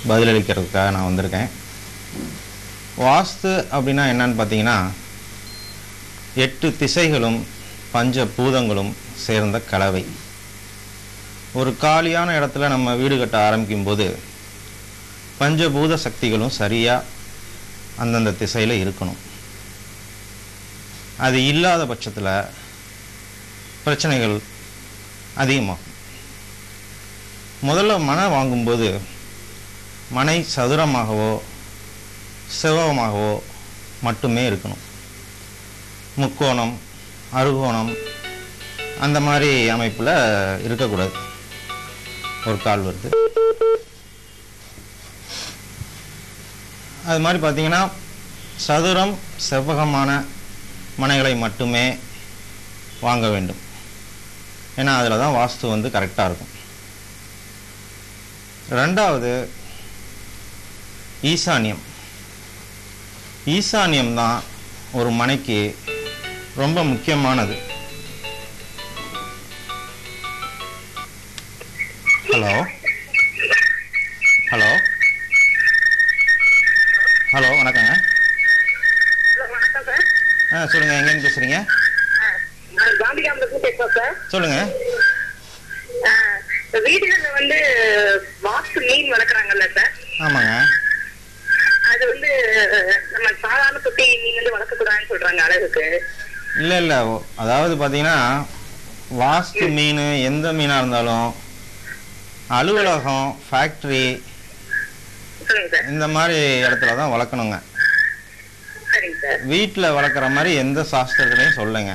பதிலளிக்கிறதுக்காக நான் வந்திருக்கேன். வாஸ்து அப்படின்னா என்னன்னு பார்த்தீங்கன்னா 8 திசைகளும் பஞ்ச பூதங்களும் சேர்ந்த கலவை. ஒரு காலியான இடத்துல நம்ம வீடு கட்ட ஆரம்பிக்கும் போது பஞ்சபூத சக்திகளும் சரியாக அந்தந்த திசையில் இருக்கணும். அது இல்லாத பட்சத்தில் பிரச்சனைகள் அதிகமாகும். முதல்ல மனை வாங்கும்போது மனை சதுரமாகவோ செவ்வகமாகவோ மட்டுமே இருக்கணும். முக்கோணம், அறுகோணம் அந்த மாதிரி அமைப்பில் இருக்கக்கூடாது. ஒரு கால் வருது. அது மாதிரி பார்த்தீங்கன்னா சதுரம் செவ்வகமான மனைகளை மட்டுமே வாங்க வேண்டும். ஏன்னா அதில் தான் வாஸ்து வந்து கரெக்டாக இருக்கும். ரெண்டாவது ஈசானியம். ஈசானியம் தான் ஒரு மனைக்கு ரொம்ப முக்கியமானது. ஹலோ ஹலோ ஹலோ வணக்கங்க. சொல்லுங்கள், எங்கேருந்து பேசுகிறீங்க? சொல்லுங்க. வீடுகள்ல வந்து வாஸ்து மீன் வளர்க்குறாங்கல்ல சார்? ஆமாங்க. அது வந்து நம்ம சாதாரண குட்டி மீன் வந்து வளர்க்கக்கூடாதுன்னு சொல்றாங்க அழகுக்கு. இல்லை இல்லை, அதாவது பார்த்தீங்கன்னா வாஸ்து மீன் எந்த மீனாக இருந்தாலும் அலுவலகம், ஃபேக்ட்ரி இந்த மாதிரி இடத்துல தான் வளர்க்கணுங்க. வீட்டில் வளர்க்குற மாதிரி எந்த சாஸ்திரத்துலையும் சொல்லுங்க.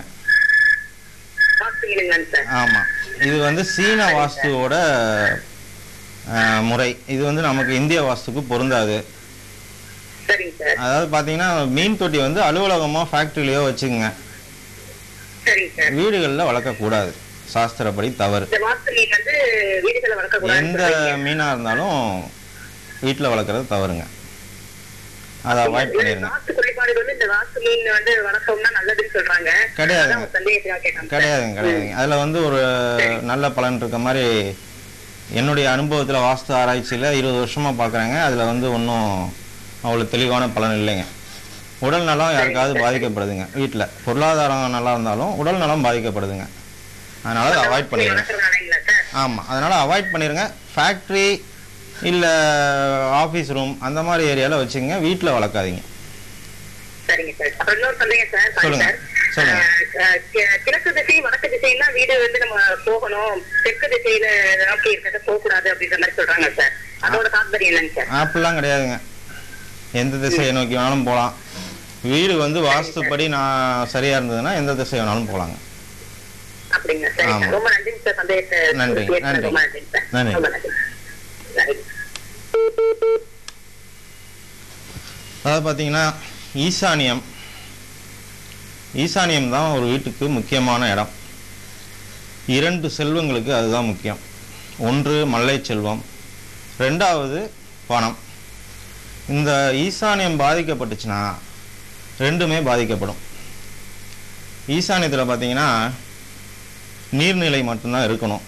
ஆமாம், இது வந்து சீன வாஸ்துவோட முறை. இது வந்து நமக்கு இந்திய வாஸ்துக்கு பொருந்தாது. அதாவது பார்த்தீங்கன்னா மீன் தொட்டி வந்து அலுவலகமோ ஃபேக்ட்ரிலையோ வச்சுக்கோங்க, வீடுகளில் வளர்க்கக்கூடாது. சாஸ்திரப்படி தவறு. எந்த மீனாக இருந்தாலும் வீட்டில் வளர்க்குறது தவறுங்க. அதை அவாய்ட் பண்ணிடுங்க. கிடையாதுங்க கிடையாதுங்க. அதில் வந்து ஒரு நல்ல பலன் இருக்க மாதிரி என்னுடைய அனுபவத்தில் வாஸ்து ஆராய்ச்சியில் 20 வருஷமாக பார்க்குறாங்க. அதில் வந்து ஒன்றும் அவ்வளோ தெளிவான பலன் இல்லைங்க. உடல் நலம் யாருக்காவது பாதிக்கப்படுதுங்க. வீட்டில் பொருளாதாரம் நல்லா இருந்தாலும் உடல் நலம் பாதிக்கப்படுதுங்க. அதனால் அதை அவாய்ட் பண்ணிடுங்க. ஆமாம், அதனால் அவாய்ட் பண்ணிடுங்க. ஃபேக்ட்ரி இல்லை ஆஃபீஸ் ரூம் அந்த மாதிரி ஏரியாவில் வச்சுங்க, வீட்டில் வளர்க்காதீங்க. சொல்லுங்க சொல்லுங்க. கிழக்கு திசை வடக்கு திசைன்னா வீடு வந்து நம்ம போகணும், தெற்கு திசையில நோக்கி இருக்கிறத போக கூடாது அப்படின்ற மாதிரி சொல்றாங்க சார். அதோட தாத்பரியம் என்னங்க சார்? அப்படிலாம் கிடையாதுங்க. எந்த திசையை நோக்கி வேணாலும் போகலாம். வீடு வந்து வாஸ்துப்படி நான் சரியா இருந்ததுன்னா எந்த திசை வேணாலும் போகலாங்க. அப்படிங்களா சார்? ரொம்ப நன்றி சார். சந்தேகத்தை நன்றி நன்றி நன்றி. அதாவது பார்த்தீங்கன்னா ஈசானியம் தான் ஒரு வீட்டுக்கு முக்கியமான இடம். 2 செல்வங்களுக்கு அதுதான் முக்கியம். ஒன்று மல்லை செல்வம், 2வது பணம். இந்த ஈசானியம் பாதிக்கப்பட்டுச்சுன்னா 2மே பாதிக்கப்படும். ஈசானியத்தில் பார்த்தீங்கன்னா நீர்நிலை மட்டும்தான் இருக்கணும்.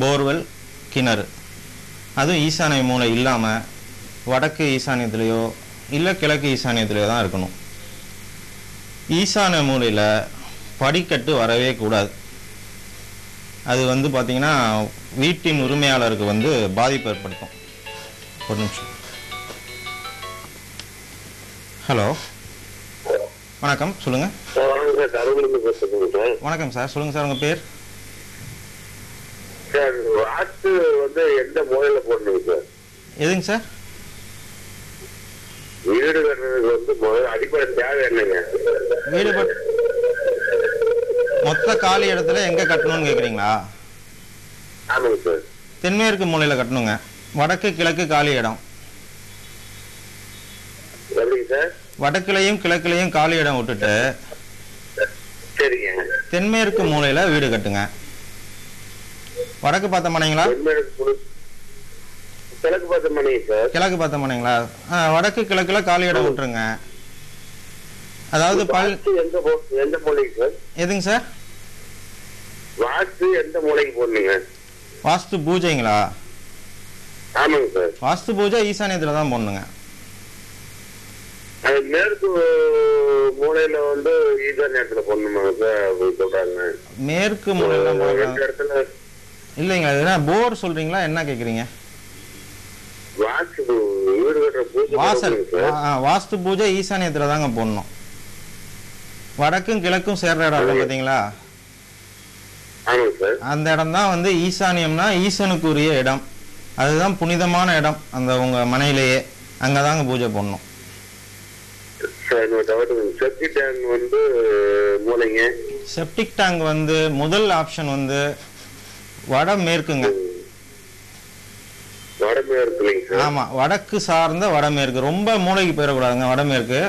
போர்வெல், கிணறு. அதுவும் ஈசானிய மூலை இல்லாமல் வடக்கு ஈசானியத்திலேயோ இல்லை கிழக்கு ஈசானியத்திலேயோ தான் இருக்கணும். ஈசானிய மூலையில் படிக்கட்டு வரவே கூடாது. அது வந்து பார்த்திங்கன்னா வீட்டின் உரிமையாளருக்கு வந்து பாதிப்பு ஏற்படுத்தும். ஒரு நிமிஷம். ஹலோ வணக்கம், சொல்லுங்கள். வணக்கம் சார், சொல்லுங்கள் சார், உங்கள் பேர்? சார், வாஸ்து வந்து எந்த மூலையில போடணும் சார்? எதுங்க சார்? வீடு கட்டுறதுக்கு வந்து முதல்ல அடிப்படை தேவை என்னங்க? வீடு மொத்த காலி இடத்துல எங்க கட்டணும்னு கேக்குறீங்களா? ஆமாங்க சார். தென்மேற்கு மூலையில கட்டணுங்க. வடக்கு கிழக்கு காலி இடம். எப்படிங்க சார்? வடக்குலையும் கிழக்குலையும் காலி இடம் விட்டுட்டு சரிங்க தென்மேற்கு மூலையில வீடு கட்டுங்க. வடக்கு பார்த்த மனைங்களா? கிழக்கு பார்த்த மனை சார். கிழக்கு பார்த்த மனைங்களா? வடக்கு கிழக்குல காலி இடம் விட்டுருங்க. அதாவது எந்த மூலைக்கு சார்? எதுங்க சார்? வாஸ்து எந்த மூலைக்கு போடணுங்க? வாஸ்து பூஜைங்களா? ஆமாங்க சார். வாஸ்து பூஜை ஈசானியத்துல தான் போடணுங்க. அது மேற்கு மூலையில வந்து ஈசானியத்துல போடணுமாங்க சார் அப்படி சொல்றாங்க. மேற்கு மூலையில ரெண்டு இடத்துல இல்லைங்க. அது என்ன போர் சொல்றீங்களா, என்ன கேக்குறீங்க? வாஸ்து வீடு கட்டுற பூஜை வாசல் வாஸ்து பூஜை ஈசானியத்துல தாங்க போடணும். வடக்கும் கிழக்கும் சேர்ற இடம் இருக்கும் பாத்தீங்களா, ஆமாங்க சார். அந்த இடம் தான் வந்து ஈசானியம்னா ஈசனுக்குரிய இடம். அதுதான் புனிதமான இடம் அந்த உங்க மனையிலேயே. அங்கதாங்க பூஜை போடணும். செப்டிக் டேங்க் வந்து மூலைங்க. செப்டிக் டேங்க் வந்து முதல் ஆப்ஷன் வந்து வடமேற்குங்க. வடமேற்கு. ஆமா, வடக்கு சார்ந்த வடமேற்கு. ரொம்ப மூளைக்கு போயிடக்கூடாதுங்க வடமேற்கு.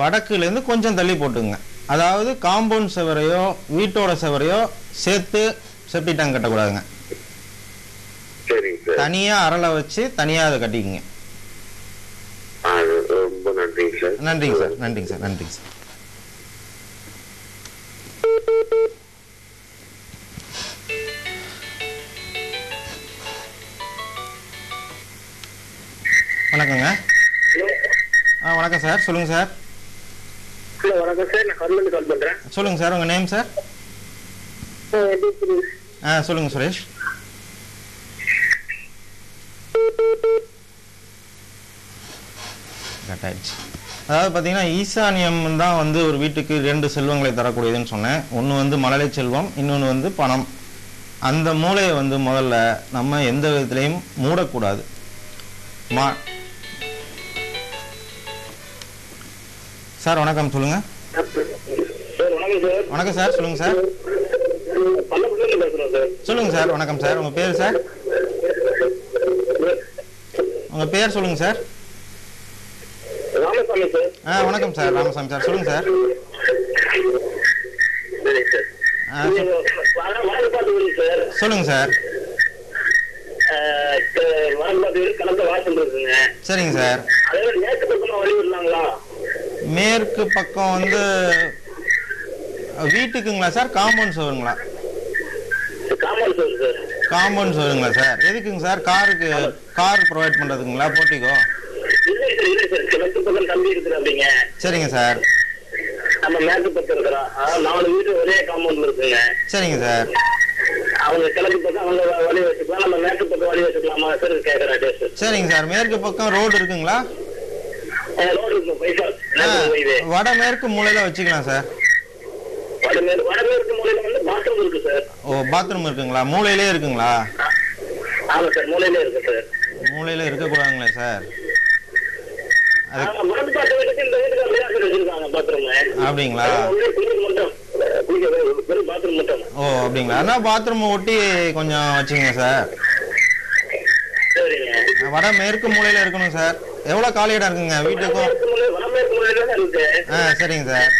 வடக்குல இருந்து கொஞ்சம் தள்ளி போட்டுங்க. அதாவது காம்பவுண்ட் செவரையோ வீட்டோட செவரையோ சேர்த்து செப்டிக் டேங்க் கட்டக்கூடாதுங்க. தனியா அரளை வச்சு தனியா அதை கட்டிக்குங்க. ரொம்ப நன்றிங்க சார். நன்றிங்க சார். நன்றிங்க சார். நன்றிங்க சார். வணக்கங்க. வணக்கம் சார், சொல்லுங்க சார். ஹலோ வணக்கம் சார், நான் கர்மந்து கால் பண்றேன். சொல்லுங்க சார், உங்க நேம் சார்? சொல்லுங்க சுரேஷ். அதாவது பார்த்தீங்கன்னா ஈசானியம் தான் வந்து ஒரு வீட்டுக்கு 2 செல்வங்களை தரக்கூடியதுன்னு சொன்னேன். ஒன்று வந்து மழலை செல்வம், இன்னொன்று வந்து பணம். அந்த மூளையை வந்து முதல்ல நம்ம எந்த விதத்திலையும் மூடக்கூடாது. சார் வணக்கம், சொல்லுங்க. வணக்கம் சார், சொல்லுங்க சார். சொல்லுங்க சார். வணக்கம் சார், உங்க பேர் சார்? உங்க பேர் சொல்லுங்க சார். ராமசாமி சார். வணக்கம் சார், ராமசாமி சார், சொல்லுங்க சார். சொல்லுங்க சார். சரிங்க சார். மேற்கு பக்கம் வந்து வீட்டுக்குங்களா சார், காம்பவுண்ட் சுவருங்களா? காம்பவுண்ட் சுவருங்களா சார்? எதுக்குங்க சார்? கார் ப்ரொவைட் பண்றதுங்களா, போட்டிக்கோ? சரிங்க சார். நம்ம மேற்கு பக்கம் இருக்கிறோம், 4 வீடு ஒரே காம்பவுண்ட்ல இருக்குங்க. சரிங்க சார். அவங்க கிழக்கு பக்கம் அவங்க வழி வச்சுக்கலாம், நம்ம மேற்கு பக்கம் வழி வச்சுக்கலாமா சார் கேக்குறேன். சரிங்க சார். மேற்கு பக்கம் ரோடு இருக்குங்களா? ரோடு இருக்கும். வடமேற்கு மூலையில வச்சுக்கலாம் சார். வடமேற்கு மூலையில வந்து பாத்ரூம் இருக்கு சார். ஓ, பாத்ரூம் இருக்குங்களா? மூலையிலே இருக்குங்களா? ஆமா சார், மூலையிலே இருக்கு சார். மூலையில இருக்க கூடாதுங்களா சார்? அப்படிங்களா? ஓ அப்படிங்களா? ஆனா பாத்ரூம் ஒட்டி கொஞ்சம் வச்சுங்க சார். வடமேற்கு மூலையில இருக்கணும் சார். எவ்வளவு காலி இடம் இருக்குங்க வீட்டுக்கும்? சரிங்க சார்.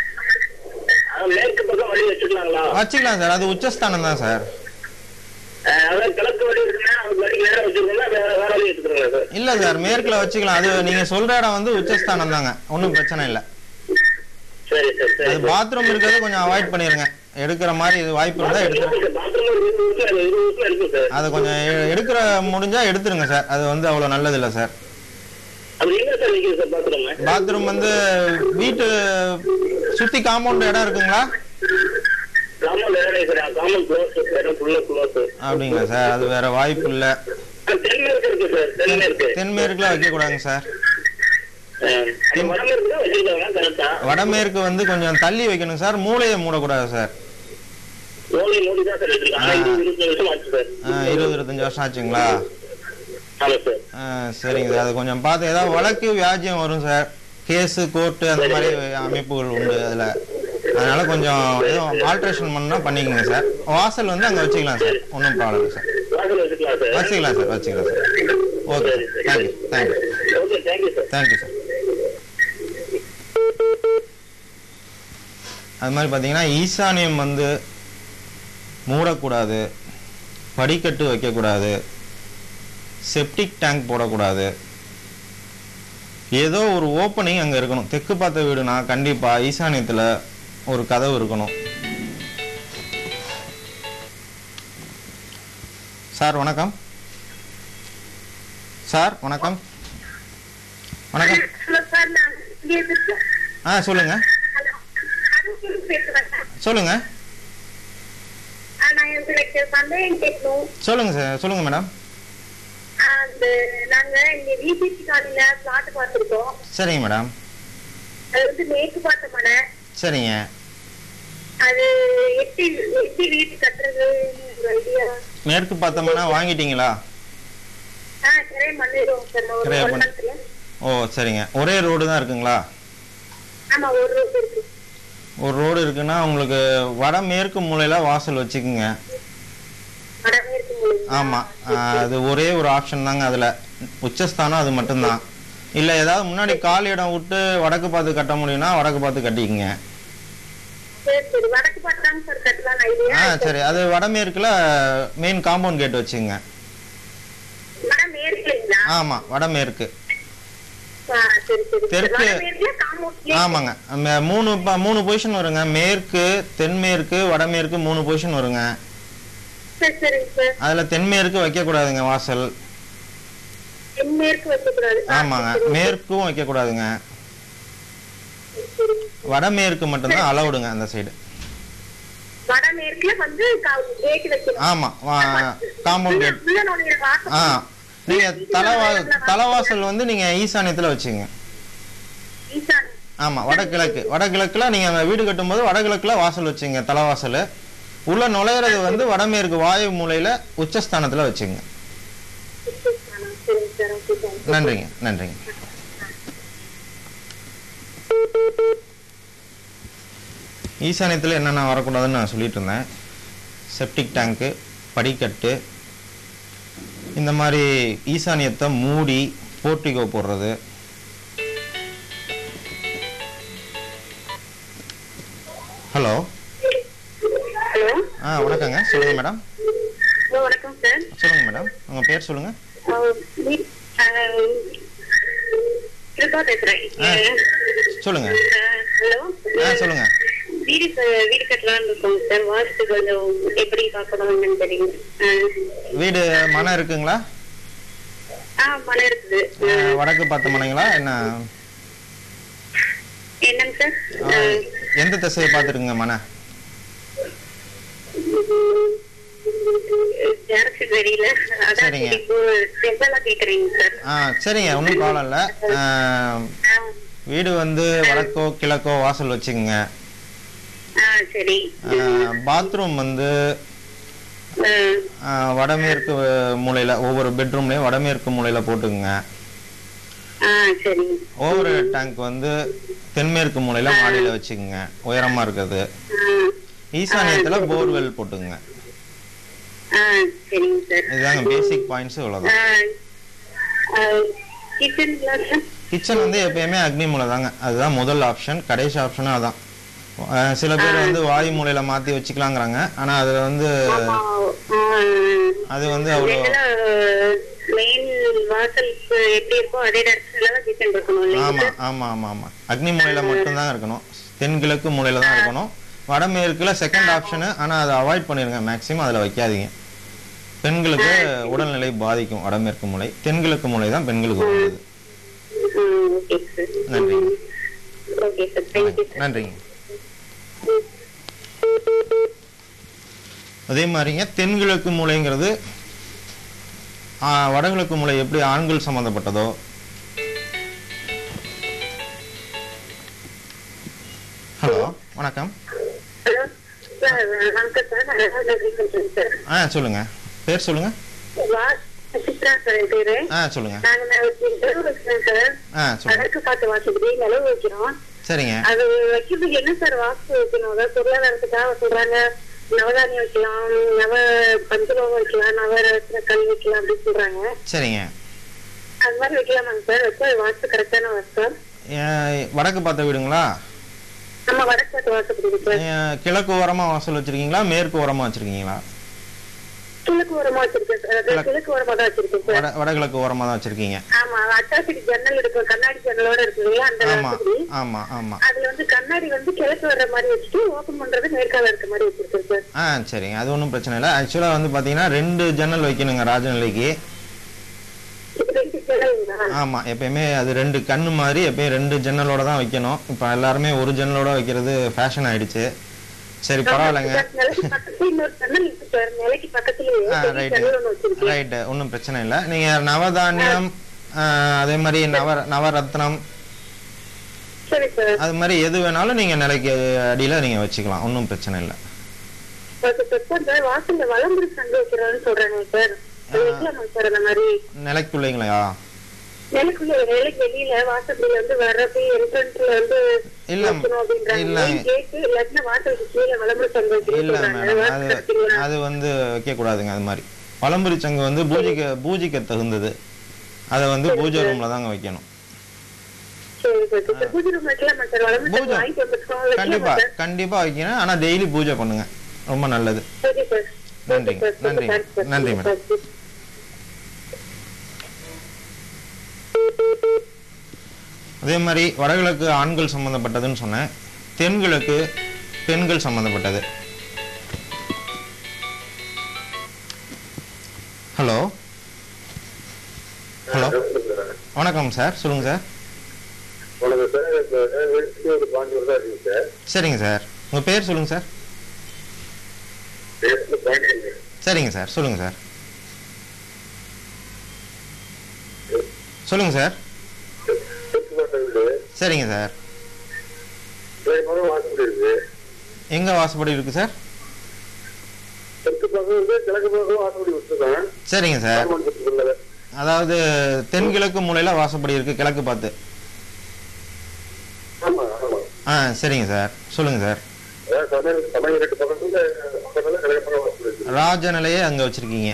வச்சுக்கலாம் சார், அது உச்சஸ்தானம் தான் சார். இல்ல சார், மேற்குல வச்சுக்கலாம். அது நீங்க சொல்ற இடம் வந்து உச்சஸ்தானம் தாங்க, ஒன்னும் பிரச்சனை இல்ல. அது பாத்ரூம் இருக்கிறது கொஞ்சம் அவாய்ட் பண்ணிருங்க. எடுக்கிற மாதிரி வாய்ப்பு இருந்தா எடுத்துருங்க. அது கொஞ்சம் எடுக்கிற முடிஞ்சா எடுத்துருங்க சார். அது வந்து அவ்வளவு நல்லது இல்ல சார். பாத்ரூம் வந்து வீட்டு சுத்தி காம்பவுண்ட் இடம் இருக்குங்களா? அப்படிங்களா சார்? அது வேற வாய்ப்பு இல்ல. தென்மேற்குல வைக்க கூடாதுங்க சார். வடமேற்கு வந்து கொஞ்சம் தள்ளி வைக்கணும் சார். மூளையை மூடக்கூடாது சார். 20-25 வருஷம் ஆச்சுங்களா? சரிங்க சார். அது கொஞ்சம் பார்த்து, ஏதாவது வழக்கு வியாஜியம் வரும் சார். கேஸு கோர்ட்டு அந்த மாதிரி அமைப்புகள் உண்டு அதுல. அதனால கொஞ்சம் எதுவும் ஆல்ட்ரேஷன் பண்ணா பண்ணிக்கோங்க சார். வாசல் வந்து அங்க வச்சுக்கலாம் சார், ஒன்றும் ப்ராப்ளம் இல்லை சார். வச்சுக்கலாம் சார், வச்சுக்கலாம் sir. Okay, thank you thank you sir. அது மாதிரி பார்த்தீங்கன்னா ஈசானியம் வந்து மூடக்கூடாது, படிக்கட்டு வைக்கக்கூடாது, செப்டிக் டேங்க் போடக்கூடாது. ஏதோ ஒரு ஓப்பனிங் அங்கே இருக்கணும். தெற்கு பார்த்த வீடுனா கண்டிப்பாக ஈசானியத்தில் ஒரு கதவு இருக்கணும். சார் வணக்கம். சார் வணக்கம். வணக்கம். சொல்லுங்க சொல்லுங்க சொல்லுங்க சார், சொல்லுங்க மேடம். நாங்க இங்க விபிசி காலையில பிளாட் பார்த்திருக்கோம். சரிங்க மேடம். அது வந்து மேற்கு பார்த்த மனை. சரிங்க. அது எப்படி வீடு கட்டுறது ஐடியா? மேற்கு பார்த்த மனை வாங்கிட்டீங்களா? ஓ சரிங்க. ஒரே ரோடு தான் இருக்குங்களா? ஆமா, ஒரு ரோடு இருக்கு. ஒரு ரோடு இருக்குன்னா உங்களுக்கு வடமேற்கு மூலையில வாசல் வச்சுக்குங்க. ஆமா, அது ஒரே ஒரு ஆப்ஷன் தாங்க. அதுல உச்சஸ்தானம் அது மட்டும்தான். இல்ல ஏதாவது முன்னாடி கால் இடம் விட்டு வடக்கு பார்த்து கட்ட முடியும்னா வடக்கு பார்த்து கட்டிக்குங்க. சரி, அது வடமேற்குல மெயின் காம்பவுண்ட் கேட் வச்சுங்க. ஆமா, வடமேற்கு. தெற்கு. ஆமாங்க, மூணு பொசிஷன் வருங்க. மேற்கு, தென்மேற்கு, வடமேற்கு 3 பொசிஷன் வருங்க. அதுல தென்மேற்கு வைக்க கூடாதுங்க வாசல். ஆமாங்க, மேற்கும் வைக்க கூடாதுங்க. வடமேற்கு மட்டும்தான் அலவுடுங்க அந்த சைடு. ஆமா, காம்பவுண்ட் கேட். நீங்க தலைவாசல் வந்து நீங்க ஈசானியத்துல வச்சுங்க. ஆமா, வடகிழக்குல நீங்க வீடு கட்டும் போது வடகிழக்குல வாசல் வச்சுங்க. தலைவாசல் உள்ள நுழையிறது வந்து வடமேற்கு வாயு மூலையில உச்சஸ்தானத்துல வச்சுங்க. நன்றிங்க, நன்றிங்க. ஈசானியத்துல என்னென்ன வரக்கூடாதுன்னு நான் சொல்லிட்டு இருந்தேன். செப்டிக் டேங்கு, படிக்கட்டு, இந்த மாதிரி ஈசானியத்தை மூடி போர்ட்டிகோ போடுறது. ஹலோ. வணக்கங்க, சொல்லுங்க மேடம். வணக்கம் சார். சொல்லுங்க மேடம், உங்க பேர் சொல்லுங்க. சொல்லுங்க. சொல்லுங்க. வீடு கட்டலாம்னு இருக்கோம் சார். வாஸ்து கொஞ்சம் எப்படி பார்க்கணும்னு தெரியும். வீடு மனை இருக்குங்களா? மனை இருக்குது. வடக்கு பார்த்த மனைங்களா என்ன? என்னங்க சார்? எந்த திசையை பார்த்துருக்குங்க மனை? சரிங்க. சரிங்க, ஒன்றும் ப்ராப்ளம் இல்லை. வீடு வந்து வடக்கோ கிழக்கோ வாசல் வச்சுக்கோங்க. பாத்ரூம் வந்து வடமேற்கு மூலையில, ஒவ்வொரு பெட்ரூம்லயும் வடமேற்கு மூலையில போட்டுக்குங்க. ஓவர் டேங்க் வந்து தென்மேற்கு மூலையில மாடியில வச்சுக்கோங்க, உயரமா இருக்குது. ஈசானியத்துல போர்வெல் போட்டுங்க. இதுதாங்க பேசிக் பாயிண்ட்ஸ். இவ்வளவுதான். கிச்சன் வந்து எப்பயுமே அக்னி மூலை தாங்க. அதுதான் முதல் ஆப்ஷன். கடைசி ஆப்ஷனும் அதான். சில பேர் வந்து வாயு மூலையில மாத்தி வச்சுக்கலாங்கிறாங்க. ஆனா அதுல வந்து அது வந்து அவ்வளோ ஆமா ஆமா ஆமா ஆமா அக்னி மூலையில மட்டும்தான் இருக்கணும். தென்கிழக்கு மூலையில தான் இருக்கணும். வடமேற்குல செகண்ட் ஆப்ஷனு. ஆனா அதை அவாய்ட் பண்ணிருங்க. மேக்சிமம் அதுல வைக்காதீங்க. பெண்களுக்கு உடல்நிலை பாதிக்கும் வடமேற்கு மூலை. தென்கிழக்கு மூலை தான் பெண்களுக்கு உள்ளது. நன்றிங்க, நன்றிங்க. அதே மாதிரிங்க தென்கிழக்கு மூலைங்கிறது வடகிழக்கு மூலை எப்படி ஆண்கள் சம்பந்தப்பட்டதோ, ஹலோ வணக்கம். சொல்லுங்க, பேர் சொல்லுங்க. சொல்லுங்க. சரிங்க. அது வைக்கிறதுக்கு என்ன சார் வாஸ்து வைக்கணும்? அதாவது பொருளாதாரத்துக்காக சொல்றாங்க நவதானியம் வைக்கலாம், நவ பஞ்சலோகம் வைக்கலாம், நவரத்ன கல் வைக்கலாம் அப்படின்னு சொல்றாங்க. சரிங்க. அது மாதிரி வைக்கலாமாங்க சார்? வச்சா வாஸ்து கரெக்டான வாஸ்து? வடக்கு பார்த்த வீடுங்களா? ஆமா, வடக்கு பார்த்து வாசல் சார். கிழக்கு ஓரமா வாசல் வச்சிருக்கீங்களா, மேற்கு ஓரமா வச்சிருக்கீங்களா? கிழக்கு ஓரமா வச்சிருக்கேன் சார். கிழக்கு ஓரமா தான் வச்சிருக்கேன் சார். வடகிழக்கு ஓரமா தான் வச்சிருக்கீங்க. ஆமா, அட்டாச்சி ஜன்னல் இருக்கு, கண்ணாடி ஜன்னலோட இருக்குங்களா அந்த வாசல். ஆமா ஆமா. அதுல வந்து கண்ணாடி வந்து கிழக்கு வர்ற மாதிரி வச்சுட்டு ஓபன் பண்றது மேற்கால இருக்க மாதிரி வச்சிருக்கேன் சார். சரிங்க, அது ஒன்றும் பிரச்சனை இல்லை. ஆக்சுவலா வந்து பாத்தீங்கன்னா 2 ஜன்னல் வைக்கணுங்க ராஜநிலைக்கு. ஆமா, எப்பயுமே அது 2 கண்ணு மாதிரி எப்பயும் 2 ஜன்னலோட தான் வைக்கணும். இப்ப எல்லாருமே ஒரு ஜன்னலோட வைக்கிறது ஃபேஷன் ஆயிடுச்சு. சரி, பரவாயில்லைங்க. ரைட்டு, ஒன்றும் பிரச்சனை இல்லை. நீங்க நவதானியம், அதே மாதிரி நவரத்னம், அது மாதிரி எது வேணாலும் நீங்க நிலைக்கு அடியில நீங்க வச்சுக்கலாம், ஒன்றும் பிரச்சனை இல்லை. நிலைக்குள்ளைங்களா? இல்ல அது வந்து வைக்க கூடாதுங்க. அது மாதிரி வலம்புரி சங்கு வந்து பூஜிக்க தகுந்தது. அதை வந்து பூஜை ரூம்ல தாங்க வைக்கணும். கண்டிப்பா கண்டிப்பா வைக்கணும். ஆனா டெய்லி பூஜை பண்ணுங்க, ரொம்ப நல்லது. நன்றிங்க, நன்றி, நன்றி மேடம். அதே மாதிரி வடகிழக்கு ஆண்கள் சம்பந்தப்பட்டதுன்னு சொன்னேன், தென்கிழக்கு பெண்கள் சம்பந்தப்பட்டது. ஹலோ ஹலோ, வணக்கம் சார், சொல்லுங்க சார். சரிங்க சார், உங்க பேர் சொல்லுங்க சார். சரிங்க சார், சொல்லுங்க சார், சொல்லுங்க சார். சரிங்க சார், எங்க வாசப்படி இருக்கு சார்? சரிங்க சார், அதாவது தென்கிழக்கு மூலையில வாசப்படி இருக்கு, கிழக்கு பார்த்து. சரிங்க சார், சொல்லுங்க சார். ராஜநிலையே அங்க வச்சிருக்கீங்க,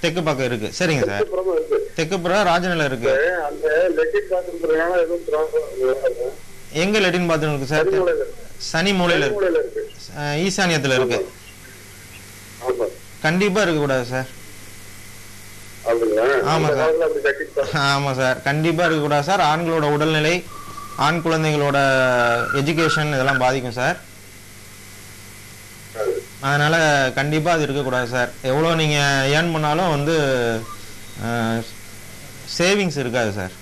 தெற்கு பக்கம் இருக்கு. சரிங்க சார், தெற்கு புறம் ராஜநிலை இருக்கு. எங்க லெட்டின் பாத்ரூம் இருக்கு சார்? சனி மூலையில இருக்கு, ஈசானியத்துல இருக்கு. கண்டிப்பா இருக்க கூடாது சார். ஆமா சார், ஆமா சார், கண்டிப்பா இருக்க கூடாது சார். ஆண்களோட உடல்நிலை, ஆண் குழந்தைகளோட எஜுகேஷன் இதெல்லாம் பாதிக்கும் சார். அதனால கண்டிப்பா அது இருக்கக்கூடாது சார். எவ்வளோ நீங்க ஏர்ன் பண்ணாலும் வந்து சேவிங்ஸ் இருக்காது சார்.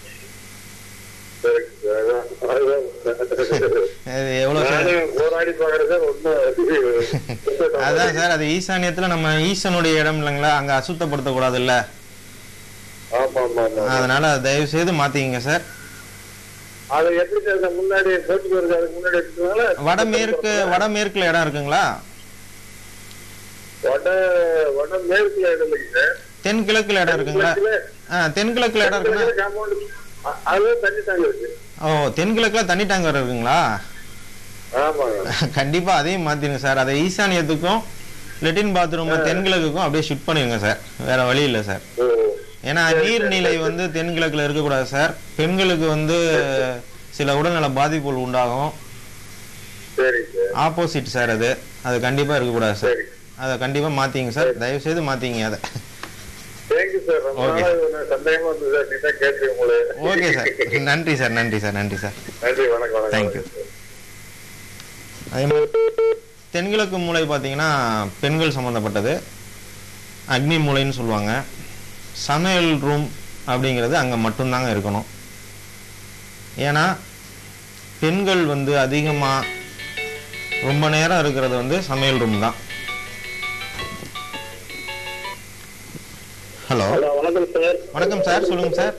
அதான் சார், அது ஈசானியத்துல நம்ம ஈசனுடைய இடம் இல்லைங்களா, அங்க அசுத்தப்படுத்த கூடாது இல்ல. அதனால தயவு செய்து மாத்திக்கங்க சார். வடமேற்குல இடம் இருக்குங்களா? தென்கிழக்குல இடம் இருக்குங்களா? தென்கிழக்குல இடம் இருக்குங்களா? ஓ, தென்கிழக்குல தண்ணி டேங்கர் இருக்குங்களா? கண்டிப்பா அதையும் மாத்திருங்க சார். அதை ஈசானியத்துக்கும் லெட்டின் பாத்ரூம் தென்கிழக்குக்கும் அப்படியே ஷிஃப்ட் பண்ணிருங்க சார், வேற வழி இல்லை சார். ஏன்னா நீர்நிலை வந்து தென்கிழக்குல இருக்கக்கூடாது சார். பெண்களுக்கு வந்து சில உடல்நல பாதிப்புகள் உண்டாகும். ஆப்போசிட் சார், அது கண்டிப்பா இருக்கக்கூடாது சார். அதை கண்டிப்பா மாத்திங்க சார், தயவு செய்து மாத்திங்க அதை. ஓகே சார், நன்றி சார், நன்றி சார், நன்றி சார், தேங்க்யூ. அதே மாதிரி தென்கிழக்கு மூலை பார்த்தீங்கன்னா பெண்கள் சம்மந்தப்பட்டது, அக்னி மூலைன்னு சொல்லுவாங்க. சமையல் ரூம் அப்படிங்கிறது அங்கே மட்டும்தாங்க இருக்கணும். ஏன்னா பெண்கள் வந்து அதிகமாக ரொம்ப நேரம் இருக்கிறது வந்து சமையல் ரூம் தான். ஹலோ, வணக்கம் சார். வணக்கம் சார், சொல்லுங்க சார்.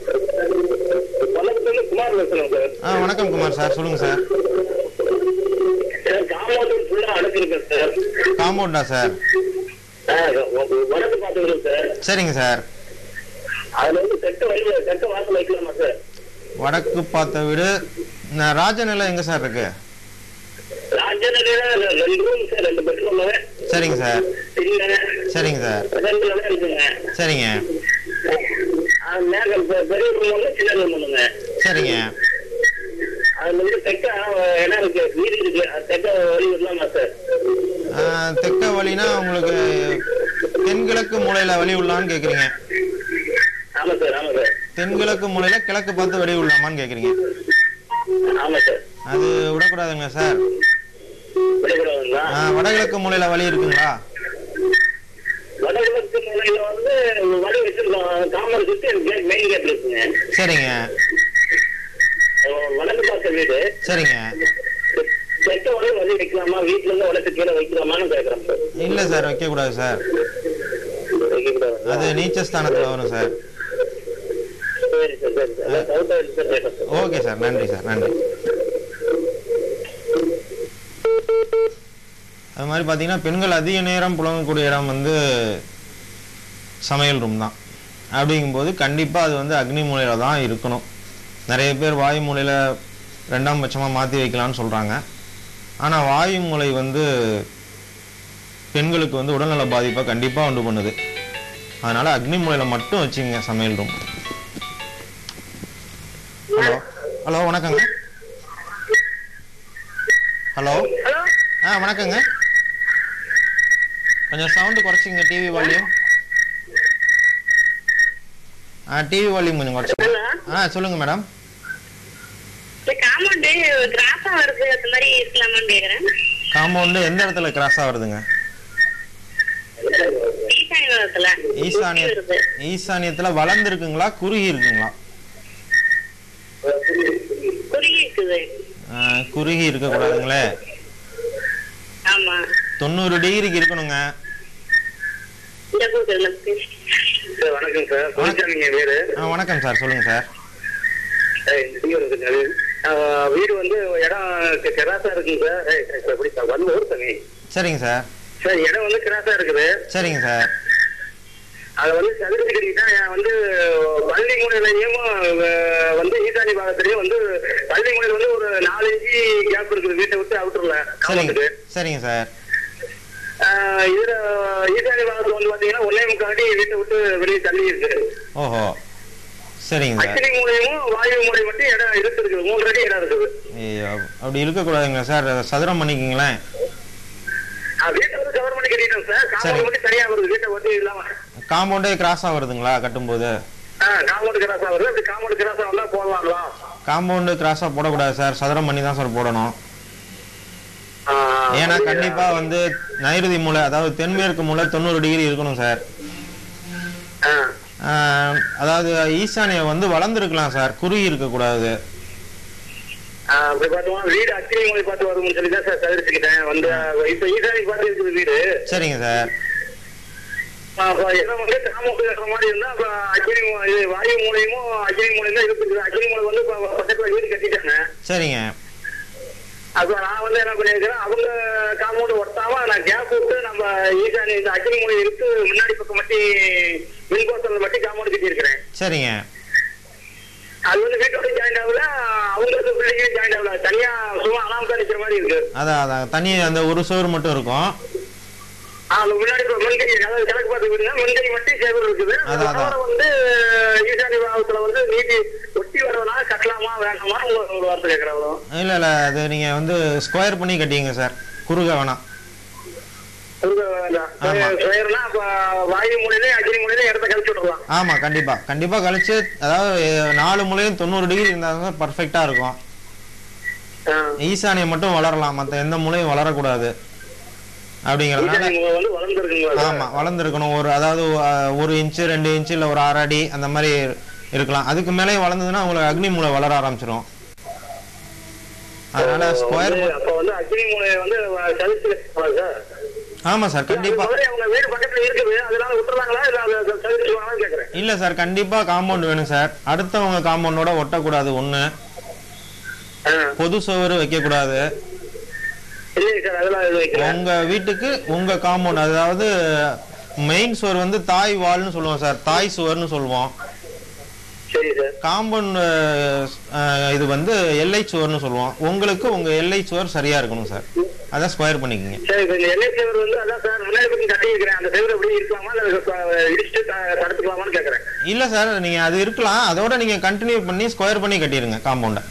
குமார் பேசுறேன் சார். வணக்கம் குமார் சார், சொல்லுங்க சார். காம்பவுண்டா சார்? சரிங்க சார். வடக்கு பார்த்த வீடு ராஜநிலை எங்க சார் இருக்கு? சரிங்க சார், சரிங்க சார், சரிங்க, சரிங்க. தெக்க வழினா உங்களுக்கு தென்கிழக்கு மூலையில வழி உள்ளான்னு கேக்குறீங்க? தென்கிழக்கு மூலையில கிழக்கு பார்த்து வழி உள்ளாமான்னு கேக்குறீங்க? அது விடக்கூடாதுங்க சார். வடகிழக்கு மூலையில வழி இருக்குங்களா? முறையில வந்து வழி வச்சிருக்கோம். காமன் சுத்தி மெயின் கேட் இருக்குங்க. சரிங்க. வடக்கு பார்த்த வீடு. சரிங்க. செட்ட உடனே வழி வைக்கலாமா, வீட்டுல இருந்து உடச்சு கீழே வைக்கலாமான்னு கேட்கறேன் சார். இல்ல சார், வைக்க கூடாது சார். அது நீச்சஸ்தானத்துல வரும் சார். சரி சார், சரி சார். ஓகே சார், நன்றி சார், நன்றி. அது மாதிரி பார்த்தீங்கன்னா பெண்கள் அதிக நேரம் புழங்கக்கூடிய இடம் வந்து சமையல் ரூம் தான். அப்படிங்கும்போது கண்டிப்பாக அது வந்து அக்னி மூலையில் தான் இருக்கணும். நிறைய பேர் வாயு மூலையில் 2ஆம் பட்சமாக மாற்றி வைக்கலான்னு சொல்கிறாங்க. ஆனால் வாயு மூலை வந்து பெண்களுக்கு வந்து உடல்நல பாதிப்பை கண்டிப்பாக உண்டு பண்ணுது. அதனால் அக்னி மூலையில் மட்டும் வச்சுங்க சமையல் ரூம். ஹலோ ஹலோ வணக்கங்க. ஹலோ வணக்கங்க. கொஞ்சம் சவுண்டு குறைச்சிங்க, டிவி வால்யூம். டிவி வால்யூம் கொஞ்சம் குறைச்சிங்க. சொல்லுங்க மேடம். காம்பவுண்டு எந்த இடத்துல கிராஸா வருதுங்க? ஈசானியத்துல வளர்ந்து இருக்குங்களா, குறுகி இருக்குங்களா? குறுகி இருக்க கூடாதுங்களே. 90 டிகிரிக்கு இருக்கணுங்க. வணக்கம் சார். வணக்கம் சார், சொல்லுங்க சார். வீடு வந்து இடம் கிராஸா இருக்குங்க சார். வந்து ஊர் சரிங்க சார். சார் இடம் வந்து கிராஸா இருக்குது. சரிங்க சார். அதை வந்து சதுரத்துக்கிட்டா வந்து பள்ளி முனையிலையும் வந்து ஈசானி பாகத்திலையும் வந்து பள்ளி முனையில வந்து ஒரு 4 இன்ச்சு கேப் இருக்குது வீட்டை விட்டு அவுட்டர்ல. சரிங்க சார். இதுல ஈசானி பாகத்துல வந்து பாத்தீங்கன்னா 1.25 அடி வீட்டை விட்டு வெளியே தள்ளி இருக்கு. ஓஹோ, சரிங்க. அக்னி மூலையும் வாயு மூலை மட்டும் இடம் இருக்குது. 3 அடி இடம் இருக்குது. அப்படி இருக்க கூடாதுங்க சார், சதுரம் பண்ணிக்கீங்களேன். வீட்டை வந்து கவர் பண்ணி கட்டிட்டோம் சார். காம்பவுண்ட் மட்டும் சரியா வருது, வீட்டை வந்து இல்லாம. காம்பவுண்டே கிராஸா வருதுங்களா கட்டும்போது? காம்பவுண்ட் கிராஸா வருது. அப்படி காம்பவுண்ட் கிராஸா வந்தா போடலாங்களா? காம்பவுண்டு கிராஸா போடக்கூடாது சார், சதுரம் பண்ணி தான் சார் போடணும். ஏன்னா கண்டிப்பா வந்து நைருதி மூலை, அதாவது தென்மேற்கு மூலை 90 டிகிரி இருக்கணும் சார். அதாவது ஈசானிய வந்து வளர்ந்துருக்கலாம் சார், குறுகி இருக்க கூடாது. வீடு அக்னி மூலை பார்த்து வரும்னு சொல்லி தான் சார் தவிர்த்துக்கிட்டேன். வந்து இப்ப ஈசானி பார்த்து இருக்குது வீடு. சரிங்க சார். இடம் வந்து காம்பவுண்ட் கட்டுற மாதிரி இருந்தா அக்னி வாயு மூலையும் அக்னி மூலையும் தான் இருக்குது. அக்னி மூலை வந்து பக்கத்துல வீடு கட்டிட்டாங்க. சரிங்க. அப்ப நான் வந்து என்ன பண்ணிருக்கிறேன், அவங்க காம்பவுண்ட் ஒட்டாம நான் கேப் விட்டு நம்ம ஈசானி இந்த அக்னி மூலை இருக்கு முன்னாடி பக்கம் மட்டும் மின்போசல் மட்டும் காம்பவுண்ட் கட்டி இருக்கிறேன். சரிங்க. அது வந்து வீட்டோட ஜாயின் ஆகல, அவங்களுக்கு பிள்ளைங்க ஜாயின் ஆகல, தனியா சும்மா அனாமத்தா நிக்கிற மாதிரி இருக்கு. அதான் தனி அந்த ஒரு சுவர் மட்டும் இருக்கும். முன்னாடி மண்கை, அதாவது கிழக்கு பார்த்து வீடுங்க, மண்கை மட்டும் சேவல் இருக்குது. வந்து ஈசானி பாகத்துல வந்து நீட்டி ஒட்டி வரதுனால கட்டலாமா வேண்டாமா ஒரு வார்த்தை கேட்கறாங்க. இல்ல அது நீங்க வந்து ஸ்கொயர் பண்ணி கட்டிங்க சார், குறுக வேணாம். வாயு மூலையிலே அக்னி மூலையிலே இடத்த கழிச்சு விடலாம். ஆமா, கண்டிப்பா கழிச்சு, அதாவது 4 மூலையும் 90 டிகிரி இருந்தா பர்ஃபெக்டா இருக்கும். ஈசானியம் மட்டும் வளரலாம், மத்த எந்த மூலையும் வளரக்கூடாது. அப்படிங்கறதுனால ஆமா வளர்ந்துருக்கணும். ஒரு அதாவது 1 இன்ச்சு 2 இன்ச்சு இல்ல ஒரு 6 அடி அந்த மாதிரி இருக்கலாம். அதுக்கு மேலே வளர்ந்ததுன்னா உங்களுக்கு அக்னி மூலை வளர ஆரம்பிச்சிடும். அதனால ஸ்கொயர் அக்னி மூலை வந்து ஆமா சார், கண்டிப்பா. இல்ல சார், கண்டிப்பா காம்பவுண்ட் வேணும் சார். அடுத்தவங்க காம்பவுண்டோட ஒட்டக்கூடாது. ஒண்ணு, பொது சுவர் வைக்க கூடாது. உங்க வீட்டுக்கு உங்க காம்பவுண்ட், அதாவது மெயின் சுவர் வந்து தாய் வால்னு சொல்லுவோம் சார், தாய் சுவர்னு சொல்லுவோம். காம்பவுண்ட் இது வந்து எல்லை சுவர்னு சொல்லுவோம். உங்களுக்கு உங்க எல்லை சுவர் சரியா இருக்கணும் சார், அதான் ஸ்கொயர் பண்ணிக்கங்க. இல்ல சார், நீங்க அது இருக்கலாம், அதோட நீங்க கண்டினியூ பண்ணி ஸ்கொயர் பண்ணி கட்டிருங்க காம்பவுண்ட.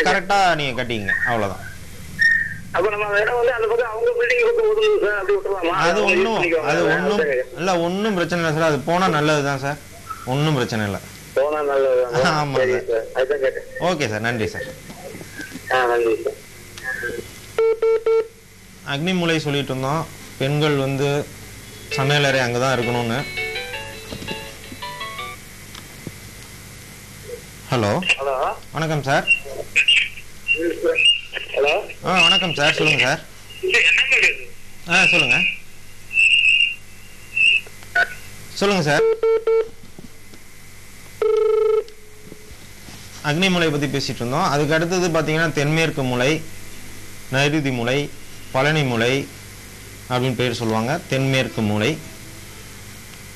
கரெக்டா நீங்க கட்டிங்க, அவ்வளவுதான். அது ஒன்னும் பிரச்சனை இல்லை சார், அது போனா நல்லதுதான் சார், ஒன்னும் பிரச்சனை இல்லை. ஆமா சார். ஓகே சார், நன்றி சார். அக்னி மூலை சொல்லிட்டு இருந்தோம். பெண்கள் வந்து சமையலறை அங்கே தான் இருக்கணும்னு. ஹலோ ஹலோ வணக்கம் சார். ஹலோ வணக்கம் சார், சொல்லுங்கள் சார். சொல்லுங்கள் சொல்லுங்கள் சார். அக்னி மூலை பற்றி பேசிகிட்டு இருந்தோம். அதுக்கு அடுத்தது பார்த்தீங்கன்னா தென்மேற்கு மூலை, நைருதி மூலை, பழனி மூலை அப்படின்னு பேர் சொல்லுவாங்க. தென்மேற்கு மூலை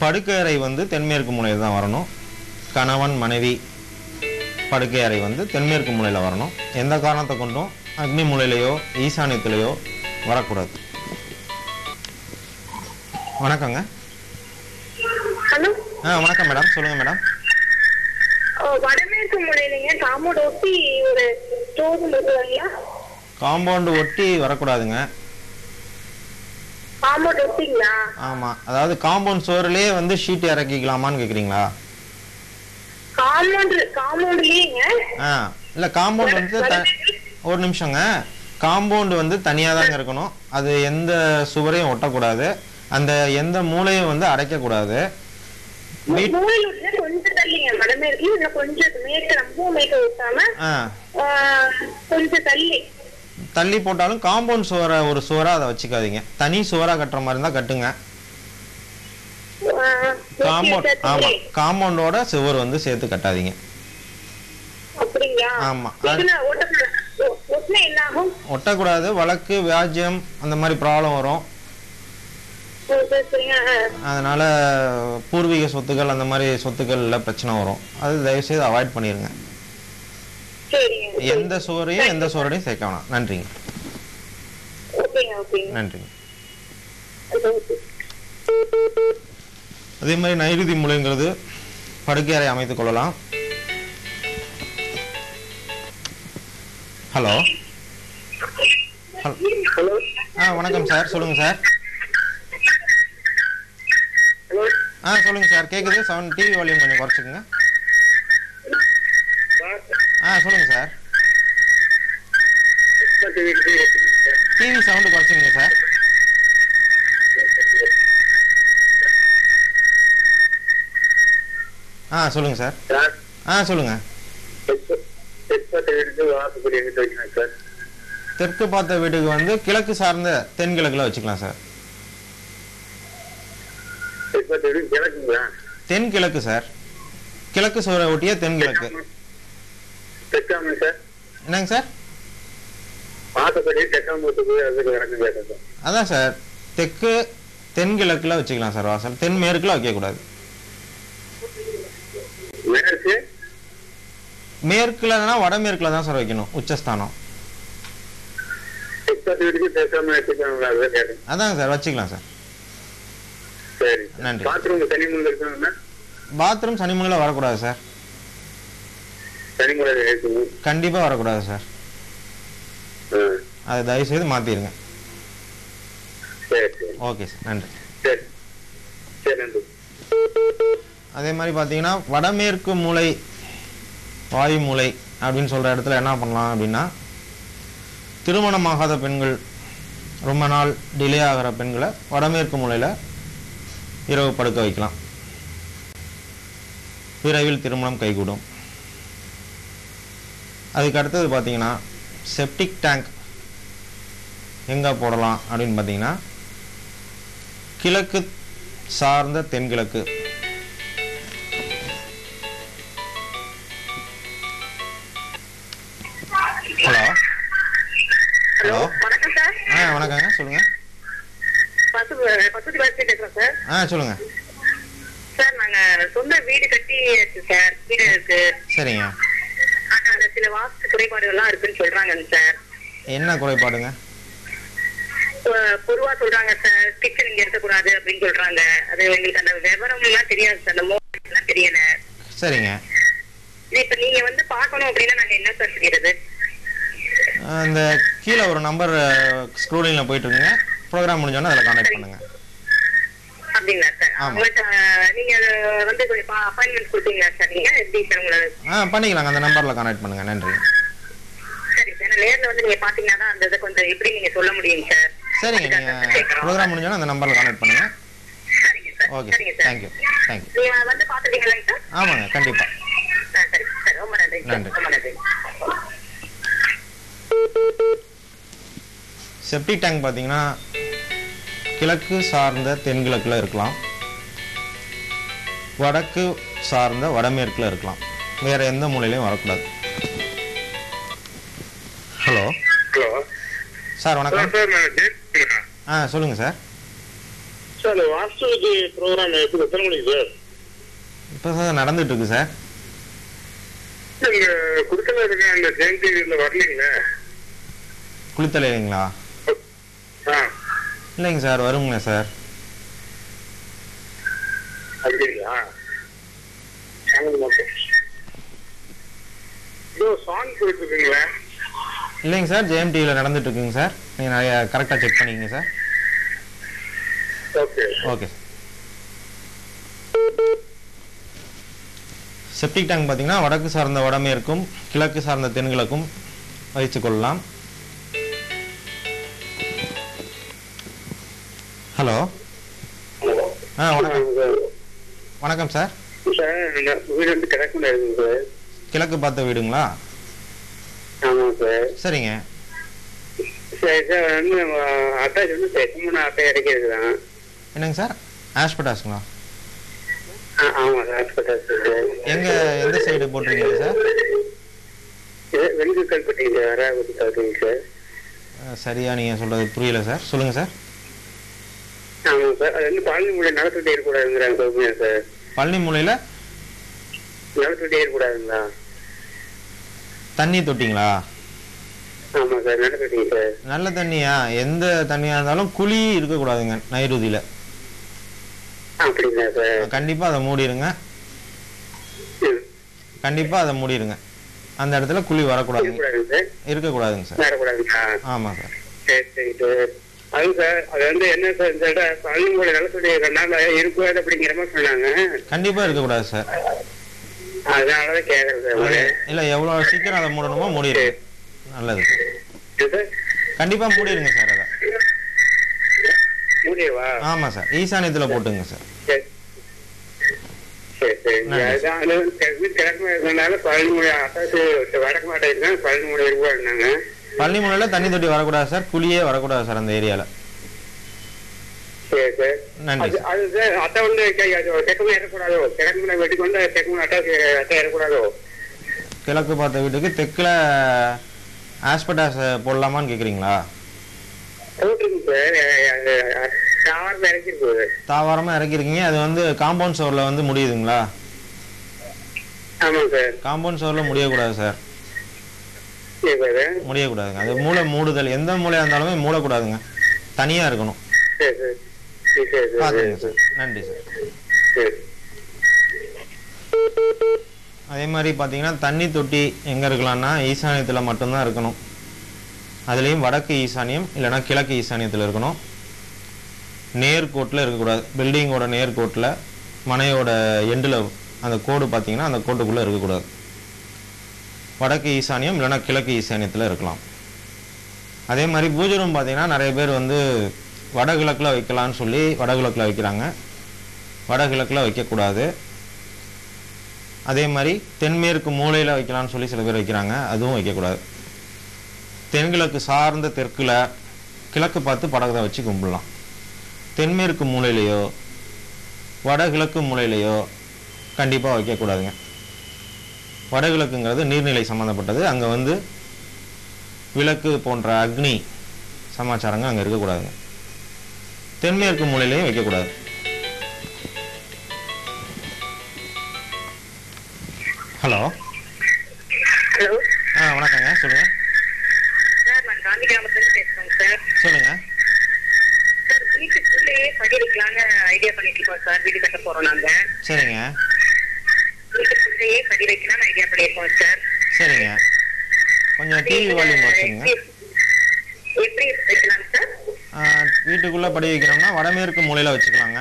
படுக்கை அறை வந்து தென்மேற்கு மூலையில் தான் வரணும். கணவன் மனைவி படுக்கை அறை வந்து தென்மேற்கு மூலையில் வரணும். எந்த காரணத்தை கொண்டும் அக்னி மூலையிலையோ ஈசானியத்திலையோ வரக்கூடாது. வணக்கங்க. ஹலோ. வணக்கம் மேடம், சொல்லுங்க மேடம். வடமேற்கு மூலையிலங்க காம்பவுண்ட் ஒட்டி ஒரு ஸ்டோர் இருக்குங்களா? காம்பவுண்ட் ஒட்டி வரக்கூடாதுங்க. காம்பவுண்ட் ஒட்டிங்களா? ஆமா, அதாவது காம்பவுண்ட் சுவர்லயே வந்து ஷீட் இறக்கிக்கலாமான்னு கேக்குறீங்களா? காம்பவுண்ட்லயேங்க. இல்ல, காம்பவுண்ட் வந்து ஒரு நிமிஷங்க. காம்பவுண்ட் வந்து தனியா தாங்க இருக்கணும். அது எந்த சுவரையும் ஒட்டக்கூடாது. அந்த எந்த மூலையும் வந்து அடைக்க கூடாது. கொஞ்சம் தள்ளிங்க, வடமேற்கு கொஞ்சம் மேற்கு, ரொம்ப மேற்கு ஊத்தாம கொஞ்சம் தள்ளி போட்டாலும் காம்பவுண்ட் சுவரை ஒரு சுவரா அதை வச்சுக்காதீங்க. தனி சுவரா கட்டுற மாதிரி இருந்தா கட்டுங்க. காம்பவுண்டோட சுவர் வந்து சேர்த்து கட்டாதீங்க. ஆமா, ஒட்டக்கூடாது. வழக்கு வியாஜ்யம் அந்த மாதிரி ப்ராப்ளம் வரும். அதனால பூர்வீக சொத்துக்கள் அந்த மாதிரி சொத்துக்கள்ல பிரச்சனை வரும். அது தயவு செய்து அவாய்ட் பண்ணிருங்க. எந்த சுவரையும் சேர்க்க வேணாம். நன்றிங்க. நன்றிங்க. அதே மாதிரி நைருதி மூலைங்கிறது படுக்கை அறை அமைத்துக் கொள்ளலாம். Hello hello. வணக்கம் சார், சொல்லுங்க சார். சொல்லுங்க சார், கேக்குது. சவுண்ட் டிவி வால்யூம் கொஞ்சம் குறைச்சிக்கங்க. சொல்லுங்க சார். டிவி சவுண்ட் குறைச்சிக்கங்க சார். சொல்லுங்க சார். சொல்லுங்க. தெற்கு பார்த்த வீட்டுக்கு வந்து கிழக்கு சார்ந்த தென்கிழக்குல வச்சுக்கலாம் சார். தென்கிழக்கு சார். கிழக்கு சுவரை ஒட்டிய தென்கிழக்கு. என்னங்க சார்? அதான் சார், தெற்கு தென்கிழக்குல வச்சுக்கலாம் சார் வாசல். தென்மேற்குல வைக்க கூடாது. மேற்குலனா வடமேற்குல தான் சார் வைக்கணும், உச்சஸ்தானம். அதாங்க சார், வச்சுக்கலாம் சார். நன்றி. பாத்ரூம் சனி மூலையில வரக்கூடாது சார். கண்டிப்பா வரக்கூடாது சார். அதை தயவு செய்து மாத்திருங்க. ஓகே சார், நன்றி. அதே மாதிரி பாத்தீங்கன்னா வடமேற்கு மூலை வாயு மூலை அப்படின்னு சொல்ற இடத்துல என்ன பண்ணலாம் அப்படின்னா, திருமணமாகாத பெண்கள், ரொம்ப நாள் டிலே ஆகிற பெண்களை வடமேற்கு மூலையில இரவு படுக்க வைக்கலாம். விரைவில் திருமணம் கைகூடும். அதுக்கு அடுத்தது பார்த்தீங்கன்னா செப்டிக் டேங்க் எங்கே போடலாம் அப்படின்னு பார்த்தீங்கன்னா, கிழக்கு சார்ந்த தென்கிழக்கு. Hello hello. வணக்கம் சார். வணக்கங்க, சொல்லுங்க. சொல்லுங்க சார். நாங்க சொந்த வீடு கட்டி சார், வீடு இருக்கு. சரிங்க. ஆனா சில வாஸ்து குறைபாடுகள்லாம் இருக்குன்னு சொல்றாங்க சார். என்ன குறைபாடுங்க? பொதுவா சொல்றாங்க சார், கிச்சன் இங்க இருக்கக்கூடாது அப்படின்னு சொல்றாங்க. அது எங்களுக்கு அந்த விவரம் எல்லாம் தெரியாது சார், அந்த மோட் எல்லாம் தெரியல. சரிங்க. இப்ப நீங்க வந்து பாக்கணும் அப்படின்னா நாங்க என்ன சார் செய்யறது? அந்த கீழே ஒரு நம்பர் ஸ்க்ரோலிங்ல போயிட்டு இருக்குங்க. ப்ரோக்ராம் முடிஞ்சோன்னா அதில் கான்டாக்ட் பண்ணுங்க. அப்படிங்களா சார்? நீங்க வந்து கொஞ்சம் அப்பாயின்மெண்ட் கொடுத்தீங்களா சார்? நீங்க எப்படி சார் உங்களை பண்ணிக்கலாங்க. அந்த நம்பர்ல கான்டாக்ட் பண்ணுங்க. நன்றி. சரி சார். நேர்ல வந்து நீங்க பாத்தீங்கன்னா தான் அந்த இதை கொஞ்சம் எப்படி நீங்க சொல்ல முடியும் சார். சரிங்க, நீங்கள் ப்ரோக்ராம் முடிஞ்சோன்னா அந்த நம்பரில் கான்டாக்ட் பண்ணுங்கள். சரிங்க சார். ஓகே, சரிங்க சார். தேங்க்யூ. நீங்க வந்து பாத்துட்டீங்களாங்க சார்? ஆமாங்க, கண்டிப்பாக. சரி சார், ரொம்ப நன்றி சார். நன்றி. ரொம்ப நன்றி. செப்டிக் டேங்க் பார்த்தீங்கன்னா கிழக்கு சார்ந்த தென்கிழக்கில் இருக்கலாம், வடக்கு சார்ந்த வடமேற்கில் இருக்கலாம், வேறு எந்த மூலையிலையும் வரக்கூடாது. ஹலோ ஹலோ சார், வணக்கம். சார், நான் ஜெயக்குமார். சொல்லுங்கள் சார். சார், இந்த வாஸ்துக்கு ப்ரோக்ராம் எப்படி எத்தனை மணிக்கு சார்? இப்போ சார் நடந்துகிட்ருக்கு சார். இங்க குடுக்கல இருக்க அந்த ஜெயந்தி இதில் வரலீங்களே. குளித்தலைங்களா? இல்லைங்க சார், வருங்க சார். அப்படிங்களா? இதோ சாங் போயிட்டு இருக்குங்களா? இல்லைங்க சார், ஜேஎம்டியில் நடந்துகிட்ருக்குங்க சார். நீங்கள் நிறைய கரெக்டாக செக் பண்ணிக்கங்க sir. Okay okay. Septic tank பார்த்தீங்கன்னா வடக்கு சார்ந்த வடமேற்கும் கிழக்கு சார்ந்த தென்கிழக்கும் வைத்துக் கொள்ளலாம். ஹலோ வணக்கம். வணக்கம் சார். சார், வீடு வந்து கிழக்கு இருக்குங்க சார். கிழக்கு பார்த்த வீடுங்களா? ஆமாம் சார். சரிங்க. சரி சார், வந்து அட்டாச் வந்து செம்மண அட்டை இறக்கிருக்குதான். என்னங்க சார், ஆஸ்பெட்டாஸுங்களா? ஆமாம் சார், ஹாஸ்பிட்டல் சார். எந்த சைடு போட்டிருக்கீங்க சார்? வெண்குக்கல் பட்டிங்க சார், அராகுடி சாப்பிட்டீங்க சார். சரியா நீங்கள் சொல்கிறது புரியல சார், சொல்லுங்கள் சார். ஆமாம் சார், அது வந்து பழனி மூலை நடத்துட்டே இருக்கக்கூடாதுங்கிறாங்க சொல்லுங்க சார். பழனி மூலையில் நடத்துட்டே இருக்கக்கூடாதுங்களா? தண்ணி தொட்டிங்களா? ஆமாம் சார், நடத்துட்டீங்க சார். நல்ல தண்ணியா? எந்த தண்ணியாக இருந்தாலும் குழி இருக்கக்கூடாதுங்க நைருதியில். அப்படிங்களா சார்? கண்டிப்பாக அதை மூடிடுங்க. கண்டிப்பாக அதை மூடிடுங்க. அந்த இடத்துல குழி வரக்கூடாதுங்க, இருக்கக்கூடாதுங்க சார். வரக்கூடாதுங்களா? ஆமாம் சார். சரி சரி சார். அது சார், அது வந்து என்ன சார், இந்த இடம் பழனி மூலை நடத்துடைய ரெண்டாவது இருக்காது அப்படிங்கிற மாதிரி சொன்னாங்க. கண்டிப்பாக இருக்கக்கூடாது சார். அதனாலதான் கேட்கறேன் சார். இல்லை, எவ்வளோ சீக்கிரம் அதை மூடணுமோ மூடிடுங்க. நல்லது சார். கண்டிப்பாக மூடிடுங்க சார். அதை மூடியவா? ஆமாம் சார், ஈசானியத்தில் போட்டுங்க சார். சரி சரி. கிழக்கு இருக்கனால பழனி மூலை அட்டாச்சு வடக்கு மாட்டை இருக்காங்க, பழனி மூலை இருக்காங்க. பழனி மூலையில் தண்ணி தொட்டி வரக்கூடாது சார், குழியே வரக்கூடாது சார் அந்த ஏரியாவில். சரி சார். நன்றி. அது சார், அட்டை வந்து தெற்கு ஏறக்கூடாதோ? கிழக்கு மூலை வீட்டுக்கு வந்து தெற்கு அட்டை ஏறக்கூடாதோ? கிழக்கு பார்த்த வீட்டுக்கு தெற்கில் ஆஸ்பெட்டாஸ் போடலாமான்னு கேட்குறீங்களா? தாவாரமாக இறக்கிருக்கீங்க. அது வந்து காம்பவுண்ட் சோரில் வந்து முடியுதுங்களா? ஆமாம் சார். காம்பவுண்ட் சோரில் முடியக்கூடாது சார், முடியக்கூடாதுங்க. அது மூளை மூடுதல், எந்த மூலையாக இருந்தாலுமே மூடக்கூடாதுங்க, தனியாக இருக்கணும். பார்த்துங்க சார். நன்றி சார். அதே மாதிரி பார்த்தீங்கன்னா தண்ணி தொட்டி எங்கே இருக்கலாம்னா ஈசானியத்தில் மட்டும்தான் இருக்கணும். அதுலேயும் வடக்கு ஈசானியம் இல்லைனா கிழக்கு ஈசானியத்தில் இருக்கணும். நேர்கோட்டில் இருக்கக்கூடாது. பில்டிங்கோட நேர்கோட்டில் மனையோட எண்டில் அந்த கோடு பார்த்தீங்கன்னா அந்த கோட்டுக்குள்ளே இருக்கக்கூடாது. வடக்கு ஈசானியம் இல்லைனா கிழக்கு ஈசானியத்தில் இருக்கலாம். அதே மாதிரி பூஜை ரூம் பார்த்தீங்கன்னா நிறைய பேர் வந்து வடகிழக்கில் வைக்கலான்னு சொல்லி வடகிழக்கில் வைக்கிறாங்க. வடகிழக்கில் வைக்கக்கூடாது. அதே மாதிரி தென்மேற்கு மூலையில் வைக்கலான்னு சொல்லி சில பேர் வைக்கிறாங்க, அதுவும் வைக்கக்கூடாது. தென்கிழக்கு சார்ந்த தெற்கில் கிழக்கு பார்த்து படகத்தை வச்சு கும்பிடலாம். தென்மேற்கு மூலையிலையோ வடகிழக்கு மூலையிலையோ கண்டிப்பாக வைக்கக்கூடாதுங்க. வடகிழக்குங்கிறது நீர்நிலை சம்மந்தப்பட்டது. அங்கே வந்து விளக்கு போன்ற அக்னி சமாச்சாரங்கள் அங்கே இருக்கக்கூடாதுங்க. தென்மேற்கு மூலையிலையும் வைக்கக்கூடாது. Hello hello. வணக்கங்க, சொல்லுங்க. சார், நான் காந்தி கிராமத்துலேருந்து பேசுறேங்க சார். சொல்லுங்க சார், வீட்டுக்குள்ளேயே படி வைக்கலான்னு ஐடியா பண்ணிட்டு இருக்கோம் சார். வீடு கட்ட போறோம் நாங்க. சரிங்க. வீட்டுக்குள்ளேயே படி வைக்கலாம்னு ஐடியா பண்ணிருக்கோம் சார். சரிங்க. கொஞ்சம் டிவி வால்யூம் வச்சுங்க. எப்படி வைக்கலாம் சார்? வீட்டுக்குள்ளே படி வைக்கணும்னா வடமேற்கு மூலையில் வச்சுக்கலாங்க.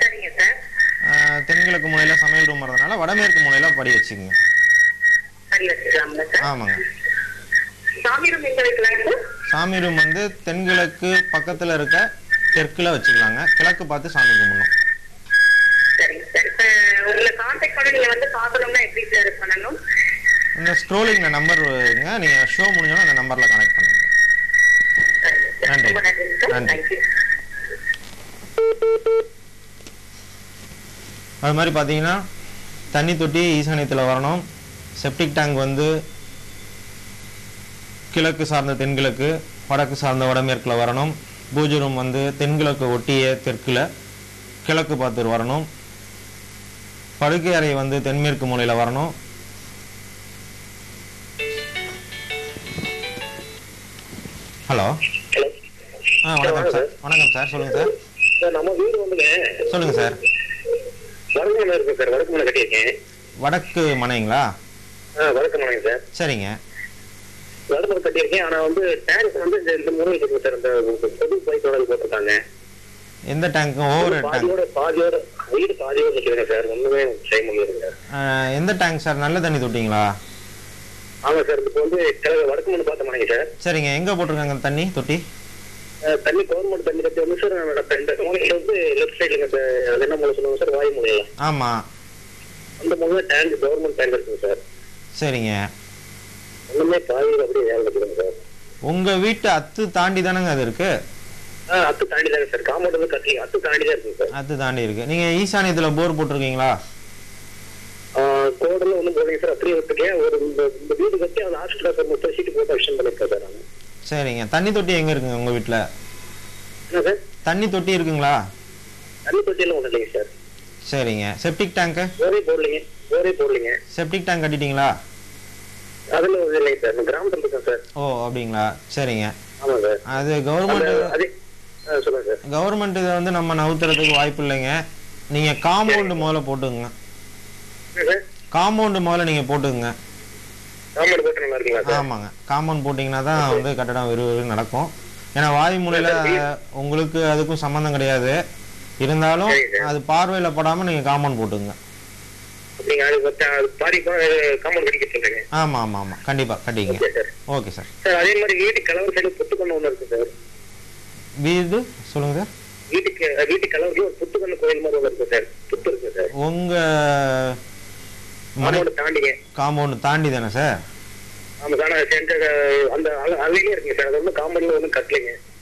சரிங்க சார். தென்கிழக்கு மூலையில் சமையல் ரூம் வரதுனால வடமேற்கு மூலையில் படி வச்சுக்கோங்க. படி வச்சுக்கலாம்ல சார்? ஆமாங்க. சாமி ரூம் எங்க வைக்கலாங்க சார்? சாமி ரூம் வந்து தென்கிழக்கு பக்கத்தில் இருக்க தெற்குல வச்சுக்கலாங்க. கிழக்கு பார்த்து சாமி கும்பிடணும். சரிங்க சார். இப்ப உங்களை கான்டாக்ட் பண்ணி நீங்க வந்து பார்க்கணும்னா எப்படி சார் பண்ணணும்? இந்த ஸ்க்ரோலிங்கில் நம்பருங்க, நீங்கள் ஷோ முடிஞ்சோன்னா அந்த நம்பரில் கனெக்ட் பண்ணுங்க. நன்றி நன்றி. அது மாதிரி பார்த்தீங்கன்னா தண்ணி தொட்டி ஈசானியத்தில் வரணும். செப்டிக் டேங்க் வந்து கிழக்கு சார்ந்த தென்கிழக்கு, வடக்கு சார்ந்த வடமேற்கில் வரணும். பூஜை ரூம் வந்து தென்கிழக்கு ஒட்டிய தெற்கில் கிழக்கு பார்த்து வரணும். படுக்கை அறை வந்து தென்மேற்கு மூலையில் வரணும். ஹலோ. வணக்கம் சார். வணக்கம் சார், சொல்லுங்க சார். நம்ம வீடு வந்துங்க. சொல்லுங்க சார். வடக்கு மனை இருக்கு சார். வடக்கு மனை கட்டியிருக்கேன். வடக்கு மனைங்களா? வடக்கு மனைங்க சார். சரிங்க. வடக்கு மனை கட்டியிருக்கேன். ஆனா வந்து டேங்க் வந்து இந்த மூணு இருக்கு சார். இந்த பொது பைப்போட போட்டிருக்காங்க. எந்த டேங்க்? ஓவர் பாதியோட வீடு பாதியோட நிற்கிறேங்க சார். ஒண்ணுமே செய்ய முடியாது சார். எந்த டேங்க் சார்? நல்ல தண்ணி தொட்டிங்களா? ஆமா சார். இப்போ வந்து வடக்கு மனை பார்த்த மனைங்க சார். சரிங்க. எங்க போட்டிருக்காங்க தண்ணி தொட்டி? தண்ணி கவர்மெண்ட் தண்ணி கட்டி வந்து சார் இந்த மூலையில வந்து லெஃப்ட் சைடுங்க சார். அது என்ன மூலை சொல்லுவாங்க சார்? வாயு மூலையில. ஆமா, அந்த மூலையில டேங்க் கவர்மெண்ட் டேங்க் இருக்குங்க சார். சரிங்க. ஒண்ணுமே பாதியில் அப்படியே வேலை வச்சுருங்க சார். உங்க வீட்டு அத்து தாண்டி தானங்க அது இருக்கு? அத்து தாண்டி தாங்க சார். காம்பவுண்ட் வந்து கட்டி அத்து தாண்டி தான் இருக்குங்க சார். அத்து தாண்டி இருக்கு. நீங்க ஈசானியத்துல போர் போட்டிருக்கீங்களா? கோடல ஒண்ணும் போடுங்க சார். அப்படியே விட்டுருக்கேன். ஒரு இந்த வீடு கட்டி அந்த ஹாஸ்பிட்டல் சார் 30 சீட்டு போட்டு விஷயம் பண்ணிருக்கேன் சார் நான். சரிங்க. தண்ணி தொட்டி எங்க இருக்குங்க உங்க வீட்டுல? என்ன சார்? தண்ணி தொட்டி இருக்குங்களா? தண்ணி தொட்டியெல்லாம் ஒண்ணு இல்லைங்க சார். சரிங்க. Septic tank? போரே போடலீங்க. Septic tank கட்டிட்டீங்களா? அதுல இல்லைங்க சார். கிராமத்துல இருக்கேன் சார். ஓ அப்படிங்களா? சரிங்க. ஆமா சார். அது கவர்மெண்ட் அதே சொல்லுங்க சார். கவர்மெண்ட் இதை வந்து நம்ம நவுத்துறதுக்கு வாய்ப்பு இல்லைங்க. நீங்க காம்பவுண்ட் முதல்ல போட்டுங்க. காம்பவுண்ட் முதல்ல நீங்க போட்டுங்க. காம்பவுண்ட் போட்டு நல்லா இருக்குங்களா சார்? ஆமாங்க. காம்பவுண்ட் போட்டீங்கன்னா தான் வந்து கட்டடம் விறுவிறு நடக்கும். ஏன்னா வாயு மூலையில உங்களுக்கு அதுக்கும் சம்பந்தம் கிடையாது. இருந்தாலும் அது பார்வையில படாம நீங்க காம்பவுண்ட் போட்டுங்க. ஆமா ஆமா ஆமா, கண்டிப்பா கட்டிங்க. Okay sir. அதே மாதிரி வீட்டு கலவர் சைடு புத்துக்கண்ணு ஒண்ணு இருக்கு சார். வீடு சொல்லுங்க சார். வீட்டு கலவரில் ஒரு புத்துக்கண்ணு கோயில் மாதிரி ஒண்ணு இருக்கு சார். புத்து இருக்கு சார். உங்க காம்பவுண்ட் தாண்டி தானே சார்?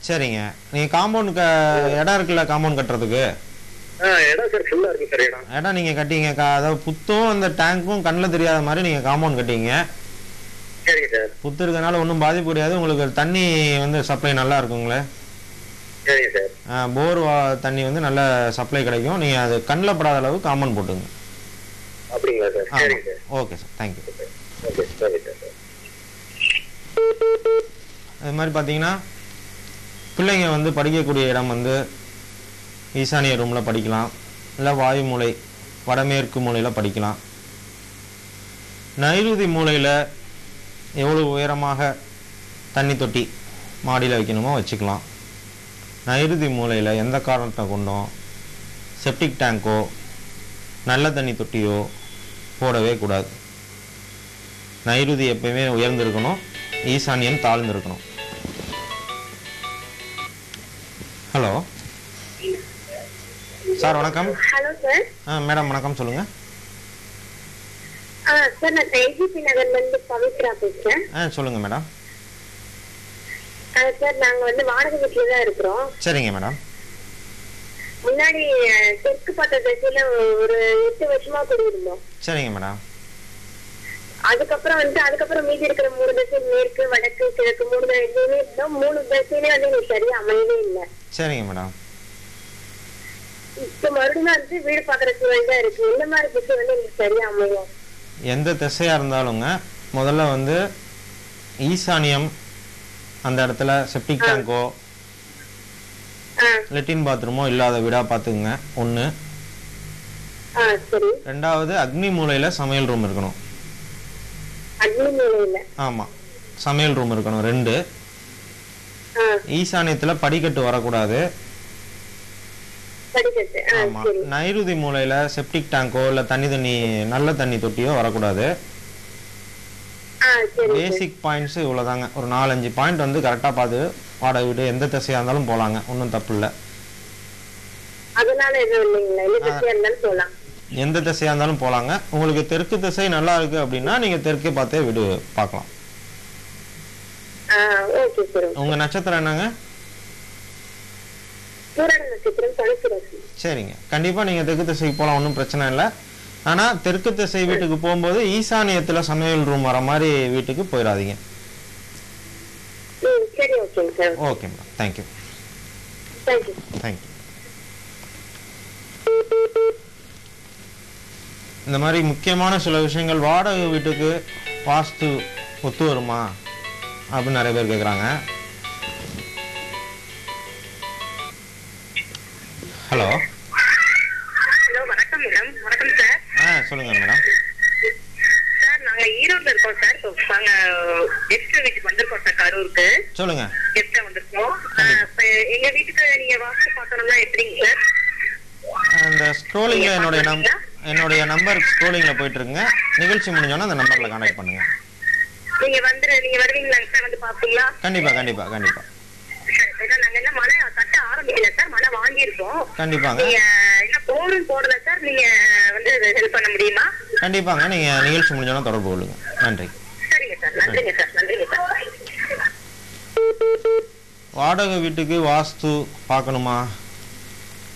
சரிங்க. நீங்க காம்பவுண்ட் இடம் இருக்குல்ல காம்பவுண்ட் கட்டுறதுக்கு? இடம் நீங்க கட்டிங்க. அதாவது புத்தும் அந்த டேங்க்கும் கண்ணில் தெரியாத மாதிரி நீங்க காம்பவுண்ட் கட்டிங்க. புத்து இருக்கனால ஒன்றும் பாதிப்பு கிடையாது. உங்களுக்கு தண்ணி வந்து சப்ளை நல்லா இருக்குங்களே. போர் தண்ணி வந்து நல்ல சப்ளை கிடைக்கும். நீங்க அது கண்ணில் படாத அளவு காம்பவுண்ட் போட்டுங்க. Okay sir, thank you. அது மாதிரி பார்த்தீங்கன்னா பிள்ளைங்க வந்து படிக்கக்கூடிய இடம் வந்து ஈசானிய ரூமில் படிக்கலாம், இல்லை வாயு மூலை வடமேற்கு மூலையில் படிக்கலாம். நைருதி மூலையில் எவ்வளோ உயரமாக தண்ணி தொட்டி மாடியில் வைக்கணுமோ வச்சுக்கலாம். நைருதி மூலையில் எந்த காரணத்தை கொண்டும் செப்டிக் டேங்கோ நல்ல தண்ணி தொட்டியோ போடவே கூடாது. நைருதி எப்பயுமே உயர்ந்திருக்கணும், ஈசானியம் தாழ்ந்திருக்கணும். ஹலோ சார், வணக்கம். Hello sir. மேடம் வணக்கம், சொல்லுங்க. சார், நான் ஐஜிபி நகர்ல இருந்து பவித்ரா பேசுறேன். சொல்லுங்க மேடம். சார், நாங்க வந்து வாடகை வீட்டுல தான் இருக்கிறோம். சரிங்க மேடம். முன்னாடி தெற்கு பார்த்த திசையில ஒரு 8 வருஷமா குடியிருந்தோம். சரிங்க மேடம். அதுக்கப்புறம் மீதி இருக்கிற 3 திசை மேற்கு வடக்கு கிழக்கு 3 திசையிலே இருந்தோம். 3 திசையிலே வந்து எனக்கு சரியா அமையவே இல்லை. சரிங்க மேடம். இப்ப மறுபடியும் வந்து வீடு பாக்குற சூழல் தான் இருக்கு. இந்த மாதிரி திசை வந்து எனக்கு சரியா அமையும். எந்த திசையா இருந்தாலுங்க முதல்ல வந்து ஈசானியம் அந்த இடத்துல செப்டிக் டேங்கோ லெட்டின் பாத்ரூமோ இல்லாத வீடா பாத்துக்குங்க. 1. ரெண்டாவது அக்னி மூலையில சமையல் ரூம் இருக்கணும். ஆமா, சமையல் ரூம் இருக்கணும். 2. ஈசானியத்துல படிக்கட்டு வரக்கூடாது. ஆமா. நைருதி மூலையில செப்டிக் டேங்கோ இல்ல நல்ல தண்ணி தொட்டியோ வரக்கூடாது. பேசிக் பாயிண்ட்ஸ் இவ்வளோதாங்க. ஒரு 4-5 பாயிண்ட் வந்து கரெக்டாக பார்த்து வாடகை வீடு எந்த திசையாக இருந்தாலும் போகலாங்க, ஒன்றும் தப்பு இல்லை. எந்த திசையாக இருந்தாலும் போகலாங்க. உங்களுக்கு தெற்கு திசை நல்லா இருக்கு அப்படின்னா நீங்கள் தெற்கு பார்த்தே வீடு பார்க்கலாம். உங்கள் நட்சத்திரம் என்னங்க? சரிங்க, கண்டிப்பாக நீங்கள் தெற்கு திசைக்கு போகலாம், ஒன்றும் பிரச்சனை இல்லை. ஆனால் தெற்கு திசை வீட்டுக்கு போகும்போது ஈசானியத்தில் சமையல் ரூம் வர மாதிரி வீட்டுக்கு போயிடாதீங்க. Okay madam, thank you. தேங்க்யூ. இந்த மாதிரி முக்கியமான சில விஷயங்கள் வாடகை வீட்டுக்கு வாஸ்து ஒத்து வருமா அப்படின்னு நிறைய பேர் கேட்குறாங்க. ஹலோ. ஹலோ, வணக்கம் மேடம். வணக்கம் சார். சொல்லுங்க மேடம். சார், நாங்க ஈரோட்ல இருக்கோம் சார். நாங்க கெஸ்ட் வீட்டுக்கு வந்திருக்கோம் சார், கரூருக்கு. சொல்லுங்க. கெஸ்டா வந்திருக்கோம். எங்க வீட்டுக்கு நீங்க வாஸ்து பார்க்கணும்னா எப்படிங்க சார்? அந்த ஸ்க்ரோலிங்ல என்னுடைய நம்பர் ஸ்க்ரோலிங்ல போயிட்டு இருக்குங்க. நிகழ்ச்சி முடிஞ்சோன்னா அந்த நம்பர்ல கான்டாக்ட் பண்ணுங்க. நீங்க வருவீங்களா சார்? வந்து பாப்பீங்களா? கண்டிப்பா கண்டிப்பா கண்டிப்பா. நாங்க என்ன மழை கட்ட ஆரம்பிக்கல சார், மழை வாங்கியிருக்கோம். கண்டிப்பாங்க. நீங்க என்ன போரும் போடல சார், நீங்க வந்து ஹெல்ப் பண்ண முடியுமா? கண்டிப்பாங்க, நீங்க நிகழ்ச்சி முடிஞ்சோன்னா தொடர்பு கொள்ளுங்க. நன்றி. சரிங்க சார். நன்றிங்க சார். நன்றிங்க சார். வாடகை வீட்டுக்கு வாஸ்து பார்க்கணுமா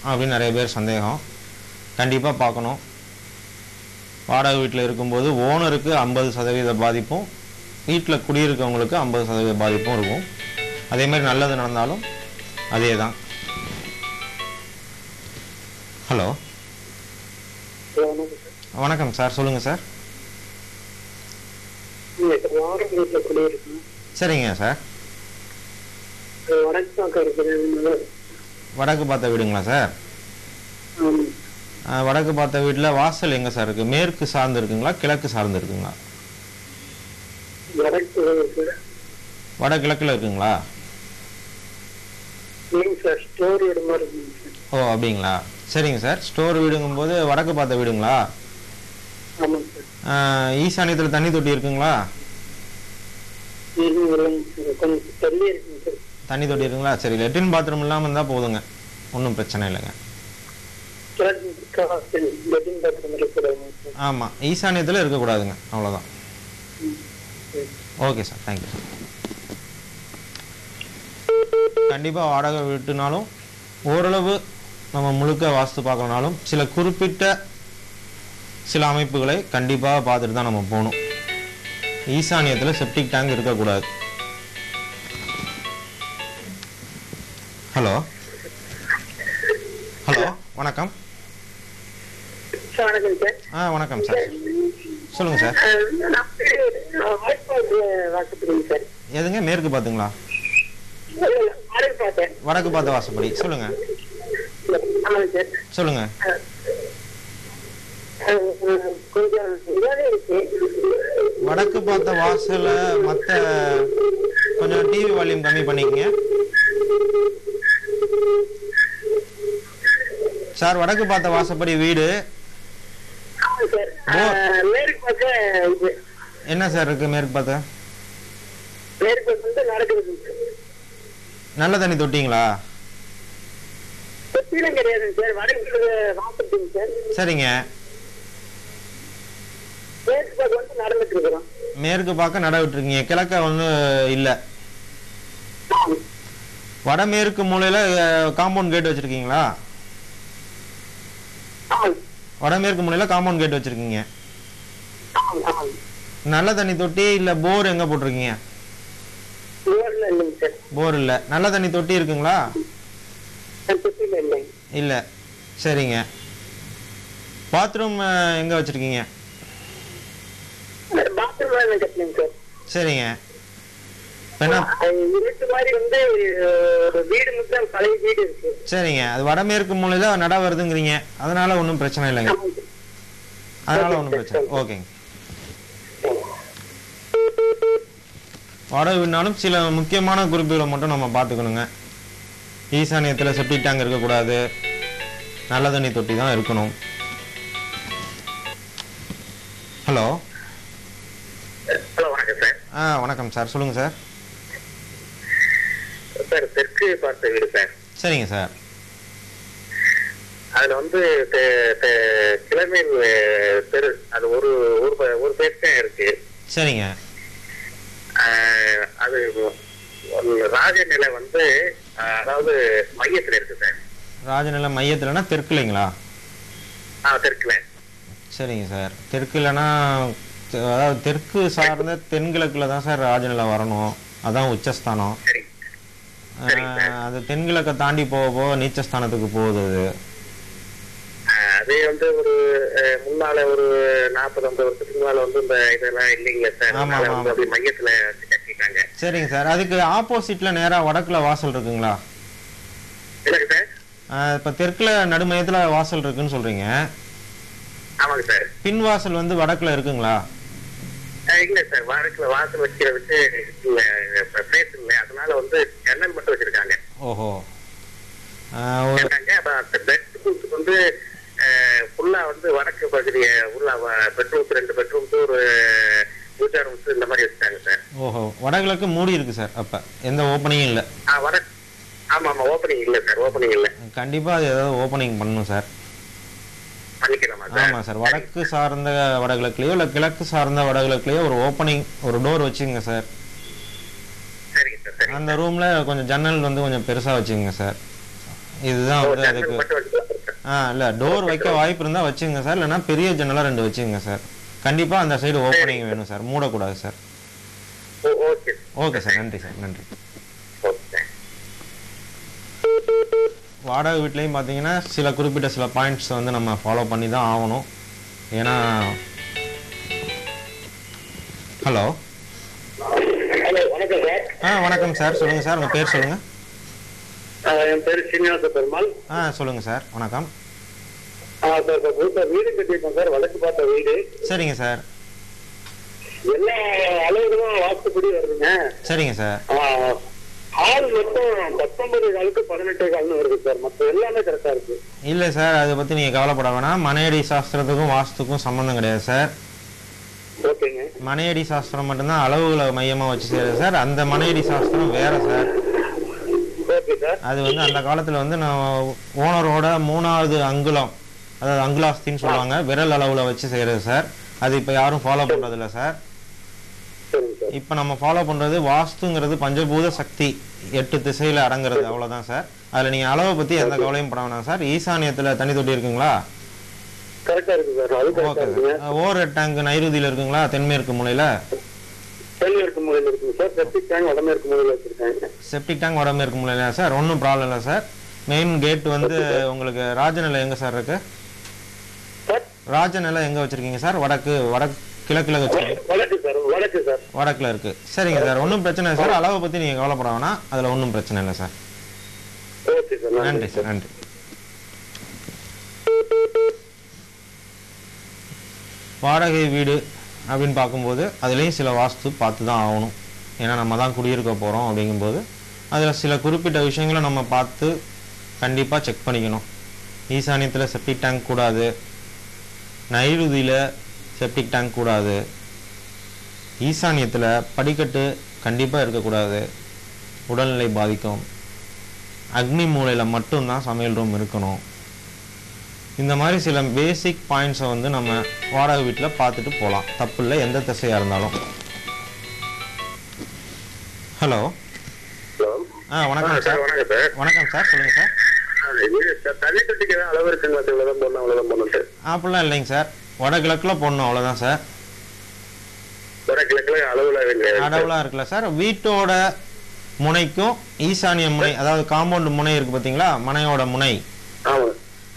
அப்படின்னு நிறைய பேர் சந்தேகம். கண்டிப்பாக பார்க்கணும். வாடகை வீட்டில் இருக்கும்போது ஓனருக்கு 50% பாதிப்பும், வீட்டில் குடியிருக்கவங்களுக்கு 50% பாதிப்பும் இருக்கும். அதே மாதிரி நல்லது நடந்தாலும் அதே தான். ஹலோ. வணக்கம் சார், சொல்லுங்க சார். சரிங்க சார். வடக்கு பார்த்த வீடுங்களா சார்? வடக்கு பார்த்த வீட்டில் வாசல் எங்கே சார் இருக்குது? மேற்கு சார்ந்து இருக்குங்களா, கிழக்கு சார்ந்து இருக்குங்களா? வடகிழக்கில் இருக்குங்களா? ஓ, அப்படிங்களா? சரிங்க சார். ஸ்டோர் வீடுங்கும் போது வடக்கு பார்த்த வீடுங்களா? ஈசானியத்தில் தண்ணி தொட்டி இருக்குங்களா? தண்ணி தொட்டி இருக்குங்களா? சரி, லெட்டின் பாத்ரூம் இல்லாமல் இருந்தால் போதுங்க, ஒன்றும் பிரச்சனை இல்லைங்க. ஆமாம், ஈசானியத்தில் இருக்கக்கூடாதுங்க, அவ்வளோதான். Okay sir, thank you sir. கண்டிப்பாக வாடகை விட்டுனாலும் ஓரளவு நம்ம முழுக்க வாஸ்து பார்க்கணுனாலும் சில குறிப்பிட்ட சில அமைப்புகளை கண்டிப்பாக பார்த்துட்டு தான் நம்ம போகணும். ஈசானியத்தில் செப்டிக் டேங்க் இருக்கக்கூடாது. ஹலோ. ஹலோ, வணக்கம். வணக்கம் சார், சொல்லுங்க சார். எதுங்க? மேற்கு பார்த்துங்களா? வடக்கு பார்த்த வாசப்படி. சொல்லுங்க சொல்லுங்க. வடக்கு பார்த்த வாசல மத்த கொஞ்சம் டிவி வால்யூம் கம்மி பண்ணிக்கங்க சார். வடக்கு பார்த்த வாசப்படி வீடு என்ன சார் இருக்கு? மேற்கு பார்த்த நல்ல தண்ணி தொட்டிங்களா? சரிங்க. மேற்கு பார்க்க நட விட்டுருக்கீங்க, கிழக்க ஒண்ணு இல்ல. வடமேற்கு மூலையில காம்பவுண்ட் கேட் வச்சிருக்கீங்களா? வடமேற்கு மூலையில காம்பவுண்ட் கேட் வச்சிருக்கீங்க. நல்ல தண்ணி தொட்டி இல்ல போர் எங்க போட்டிருக்கீங்க? போர் இல்ல. நல்ல தண்ணி தொட்டி இருக்குங்களா? இல்ல. சரிங்க. பாத்ரூம் எங்க வச்சிருக்கீங்க? சரிங்க. சரிங்க, அது வடமேற்கு மூலையில நட வருதுங்கிறீங்க, அதனால ஒன்றும் பிரச்சனை இல்லைங்க. அதனால ஒன்றும் பிரச்சனை. ஓகேங்க. வாடகை வீடுனாலும் சில முக்கியமான குறிப்புகளை மட்டும் நம்ம பார்த்துக்கணுங்க. ஈசானியத்தில் செப்டிக் டேங்க் இருக்கக்கூடாது, நல்ல தண்ணி தொட்டி தான் இருக்கணும். ஹலோ. ஹலோ, வணக்கம் வணக்கம் சார், சொல்லுங்கள் சார். சார் தெற்கு பார்த்த வீடு சார். சரிங்க சார். அதுல வந்து கிழமையில் தெரு, அது ஒரு ஒரு பேர் தான் இருக்கு. சரிங்க. அது ராஜநிலை வந்து அதாவது மையத்துல இருக்கு சார். ராஜநிலை மையத்துலனா தெற்குலைங்களா? தெற்குல. சரிங்க சார். தெற்குலனா அதாவது தெற்கு சார்ந்த தென்கிழக்குல தான் சார் ராஜநிலை வரணும், அதான் உச்சஸ்தானம். அது தென்கிழக்கை தாண்டி போக போக நீச்சஸ்தானத்துக்கு போகுது. அது வந்து ஒரு முன்னால ஒரு 40-50 வருஷத்துக்கு முன்னால வந்து இந்த இதெல்லாம் இல்லைங்களா சார், மையத்துல கட்டிட்டாங்க. சரிங்க சார். அதுக்கு ஆப்போசிட்ல நேரா வடக்குல வாசல் இருக்குங்களா? இல்லைங்க சார். இப்ப தெற்குல நடுமையத்துல வாசல் இருக்குன்னு சொல்றீங்க. ஆமாங்க சார். பின் வாசல் வந்து வடக்குல இருக்குங்களா? இல்ல சார், வடக்குல வாசல் வைக்கிறதுக்கு பிளேஸ் இல்லை, அதனால வந்து ஜன்னல் மட்டும் வச்சிருக்காங்க. ஓஹோ. வந்து ஃபுல்லா வந்து வடக்கு பகுதியை ஃபுல்லா பெட்ரூம்ஸ் 2 பெட்ரூம்ஸ் ஒரு பூஜா ரூம்ஸ் இந்த மாதிரி வச்சுட்டாங்க சார். ஓஹோ. வடகிழக்கு மூடி இருக்கு சார், அப்ப எந்த ஓப்பனிங்கும் இல்லை. ஆமா ஆமா, ஓப்பனிங் இல்லை சார், ஓப்பனிங் இல்லை. கண்டிப்பா அது ஏதாவது ஓப்பனிங் பண்ணணும் சார். ஆமா சார். வடக்கு சார்ந்த வடகிழக்குலயோ இல்ல கிழக்கு சார்ந்த வடகிழக்குலயோ ஒரு ஓப்பனிங், ஒரு டோர் வச்சுங்க சார். அந்த ரூம்ல கொஞ்சம் ஜன்னல் வந்து கொஞ்சம் பெருசா வச்சுங்க சார். இதுதான் வந்து அதுக்கு இல்ல டோர் வைக்க வாய்ப்பு இருந்தா வச்சுங்க சார், இல்லைன்னா பெரிய ஜன்னலா 2 வச்சுங்க சார். கண்டிப்பா அந்த சைடு ஓப்பனிங் வேணும் சார், மூடக்கூடாது சார். ஓகே சார், நன்றி சார், நன்றி. வாடகை வீட்லேயும் பார்த்தீங்கன்னா சில குறிப்பிட்ட சில பாயிண்ட்ஸ் வந்து நம்ம ஃபாலோ பண்ணி தான் ஆகணும். ஏன்னா ஹலோ. வணக்கம் சார். வணக்கம் சார், சொல்லுங்கள் சார், உங்கள் பேர் சொல்லுங்கள். என் பேர் சீனிவாச பெருமாள். சொல்லுங்கள் சார். வணக்கம். சார் வீடு கட்டியிருக்கோம் சார், வடக்கு பார்த்த வீடு. சரிங்க சார். எல்லா அளவுகளும் வாஸ்துப்படி வருதுங்க. சரிங்க சார். ஆள் மொத்தம் 19 காலுக்கு 18 கால்னு வருது சார், மற்ற எல்லாமே கரெக்டா இருக்கு. இல்லை சார், அதை பற்றி நீங்கள் கவலைப்பட வேணாம். மனையடி சாஸ்திரத்துக்கும் வாஸ்துக்கும் சம்மந்தம் கிடையாது சார். ஓகேங்க. மனையடி சாஸ்திரம் மட்டும்தான் அளவுகளை மையமாக வச்சு செய்யறது சார். அந்த மனையடி சாஸ்திரம் வேற சார். அது வந்து அந்த காலத்துல வந்து நான் ஓனரோட 3வது அங்குலம், அதாவது அங்குலாஸ்தின்னு சொல்லுவாங்க, விரல் அளவுல வச்சு செய்யறது சார். அது இப்ப யாரும் ஃபாலோ பண்றது இல்லை சார். இப்ப நம்ம ஃபாலோ பண்றது வாஸ்துங்கிறது பஞ்சபூத சக்தி 8 திசையில அடங்குறது, அவ்வளவுதான் சார். அதுல நீங்க அளவை பத்தி எந்த கவலையும் பட வேணாம் சார். ஈசானியத்துல தனி தொட்டி இருக்குங்களா? Okay sir. ஓர் டேங்க் நைருதியில இருக்குங்களா? தென்மேற்கு மூலையில செப்டிக் டேங்க் வடமேற்கு மூலையில சார். ஒன்றும் ப்ராப்ளம் இல்லை சார். மெயின் கேட் வந்து உங்களுக்கு ராஜநிலை எங்க சார் இருக்கு? ராஜநிலை எங்க வச்சிருக்கீங்க சார்? வடக்கு கிழக்குல வச்சிருக்கீங்க? வடக்குல இருக்கு. சரிங்க சார், ஒன்றும் பிரச்சனை இல்லை சார். அளவை பத்தி நீங்க கவலைப்பட வேணாம், அதுல ஒன்றும் பிரச்சனை இல்லை சார். நன்றி சார், நன்றி. வாடகை வீடு அப்படின்னு பார்க்கும்போது அதுலேயும் சில வாஸ்து பார்த்து தான் ஆகணும். ஏன்னா நம்ம தான் குடியிருக்க போகிறோம். அப்படிங்கும்போது அதில் சில குறிப்பிட்ட விஷயங்களை நம்ம பார்த்து கண்டிப்பாக செக் பண்ணிக்கணும். ஈசானியத்தில் செப்டிக் டேங்க் கூடாது, நைருதியில் செப்டிக் டேங்க் கூடாது, ஈசானியத்தில் படிக்கட்டு கண்டிப்பாக இருக்கக்கூடாது, உடல்நிலை பாதிக்கும், அக்னி மூலையில் மட்டும்தான் சமையல் ரூம் இருக்கணும். இந்த மாதிரி சில பேசிக் பாயிண்ட்ஸை வந்து நம்ம வாடகை வீட்டில் பார்த்துட்டு போகலாம், தப்பு இல்லை, எந்த திசையாக இருந்தாலும். ஹலோ. வணக்கம் சார். வணக்கம் சார், சொல்லுங்கள் சார். அப்படிலாம் இல்லைங்க சார், வடகிழக்கில் போடணும், அவ்வளோதான் சார். அளவுலாம் இருக்குல்ல சார். வீட்டோட முனைக்கும் ஈசானிய முனை, அதாவது காம்பவுண்ட் முனை இருக்கு பார்த்தீங்களா, மனையோட முனை,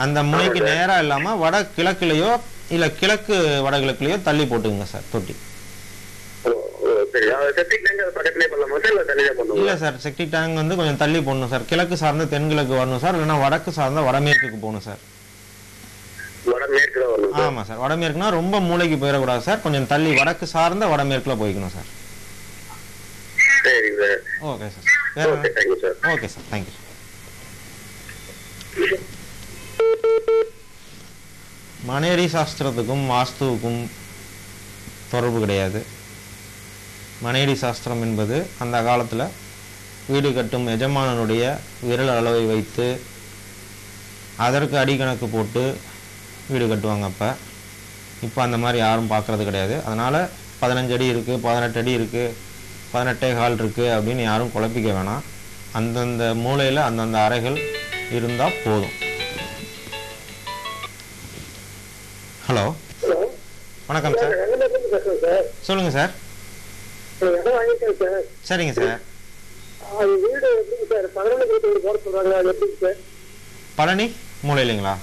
அந்த முனைக்கு நேராக இல்லாமல் வட கிழக்குலையோ இல்லை கிழக்கு வடகிழக்குலையோ தள்ளி போட்டுங்க சார் தொட்டி. இல்லை சார், செப்டிக் டேங்க் வந்து கொஞ்சம் தள்ளி போடணும் சார். கிழக்கு சார்ந்த தென்கிழக்கு வரணும் சார், இல்லைன்னா வடக்கு சார்ந்த வடமேற்குக்கு போகணும் சார். ஆமாம் சார், வடமேற்குனா ரொம்ப மூளைக்கு போயிடக்கூடாது சார், கொஞ்சம் தள்ளி வடக்கு சார்ந்த வடமேற்குல போய்க்கணும் sir. Okay sir. Okay sir, thank you. மனையடி சாஸ்திரத்துக்கும் வாஸ்துவுக்கும் தொடர்பு கிடையாது. மனையடி சாஸ்திரம் என்பது அந்த காலத்தில் வீடு கட்டும் எஜமானனுடைய விரல் அளவை வைத்து அதற்கு அடிக்கணக்கு போட்டு வீடு கட்டுவாங்க. இப்போ அந்த மாதிரி யாரும் பார்க்குறது கிடையாது. அதனால் 15 அடி இருக்குது, 18 அடி இருக்குது, 18 கால் இருக்குது அப்படின்னு யாரும் குழப்பிக்க வேணாம். அந்தந்த மூலையில் அந்தந்த அறைகள் இருந்தால் போதும். ஹலோ, வணக்கம் சார். சொல்லுங்கள் சார். சரிங்க சார். பழனி மூலையிலைங்களா?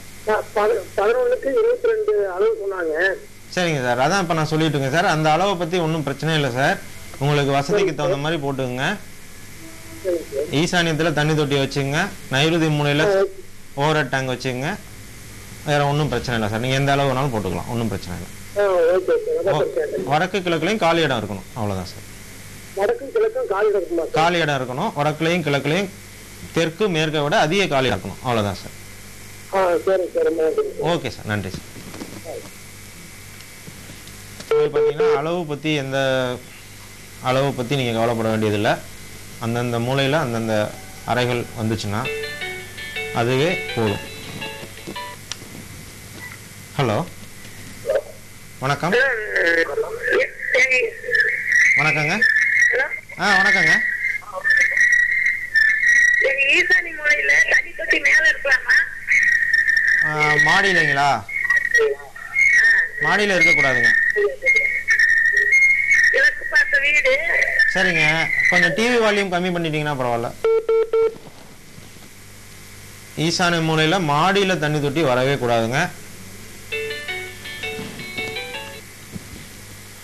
11க்கு 22 அளவு சொன்னாங்க. சரிங்க சார், அதான் இப்போ நான் சொல்லிட்டுங்க சார். அந்த அளவை பற்றி ஒன்றும் பிரச்சனை இல்லை சார். உங்களுக்கு வசதிக்கு தகுந்த மாதிரி போட்டுங்க. ஈசானியத்தில் தண்ணி தொட்டி வச்சுங்க, நைருதி மூலையில் ஓவர் டேங்க் வச்சுங்க. வேறு ஒன்றும் பிரச்சனை இல்லை சார். நீங்கள் எந்த அளவு வேணாலும் போட்டுக்கலாம், ஒன்றும் பிரச்சனை இல்லை. வடக்கு கிழக்குலையும் காலி இடம் இருக்கணும், அவ்வளோதான் சார். காலி இடம் இருக்கணும். வடக்குலையும் கிழக்குலையும் தெற்கு மேற்கை விட அதிக காலி இருக்கணும், அவ்வளோதான் சார். ஓகே சார், நன்றி சார். பார்த்தீங்கன்னா அளவு பற்றி எந்த அளவு பற்றி நீங்கள் கவலைப்பட வேண்டியதில்லை. அந்தந்த மூலையில் அந்தந்த அறைகள் வந்துச்சுன்னா அதுவே போதும். ஹலோ, வணக்கம். வணக்கங்க. வணக்கங்க. மாடியிலைங்களா? மாடியில் இருக்கக்கூடாதுங்க. சரிங்க, கொஞ்சம் டிவி வால்யூம் கம்மி பண்ணிட்டீங்கன்னா பரவாயில்ல. ஈசானிய மூலையில் மாடியில் தண்ணி தொட்டி வரவே கூடாதுங்க.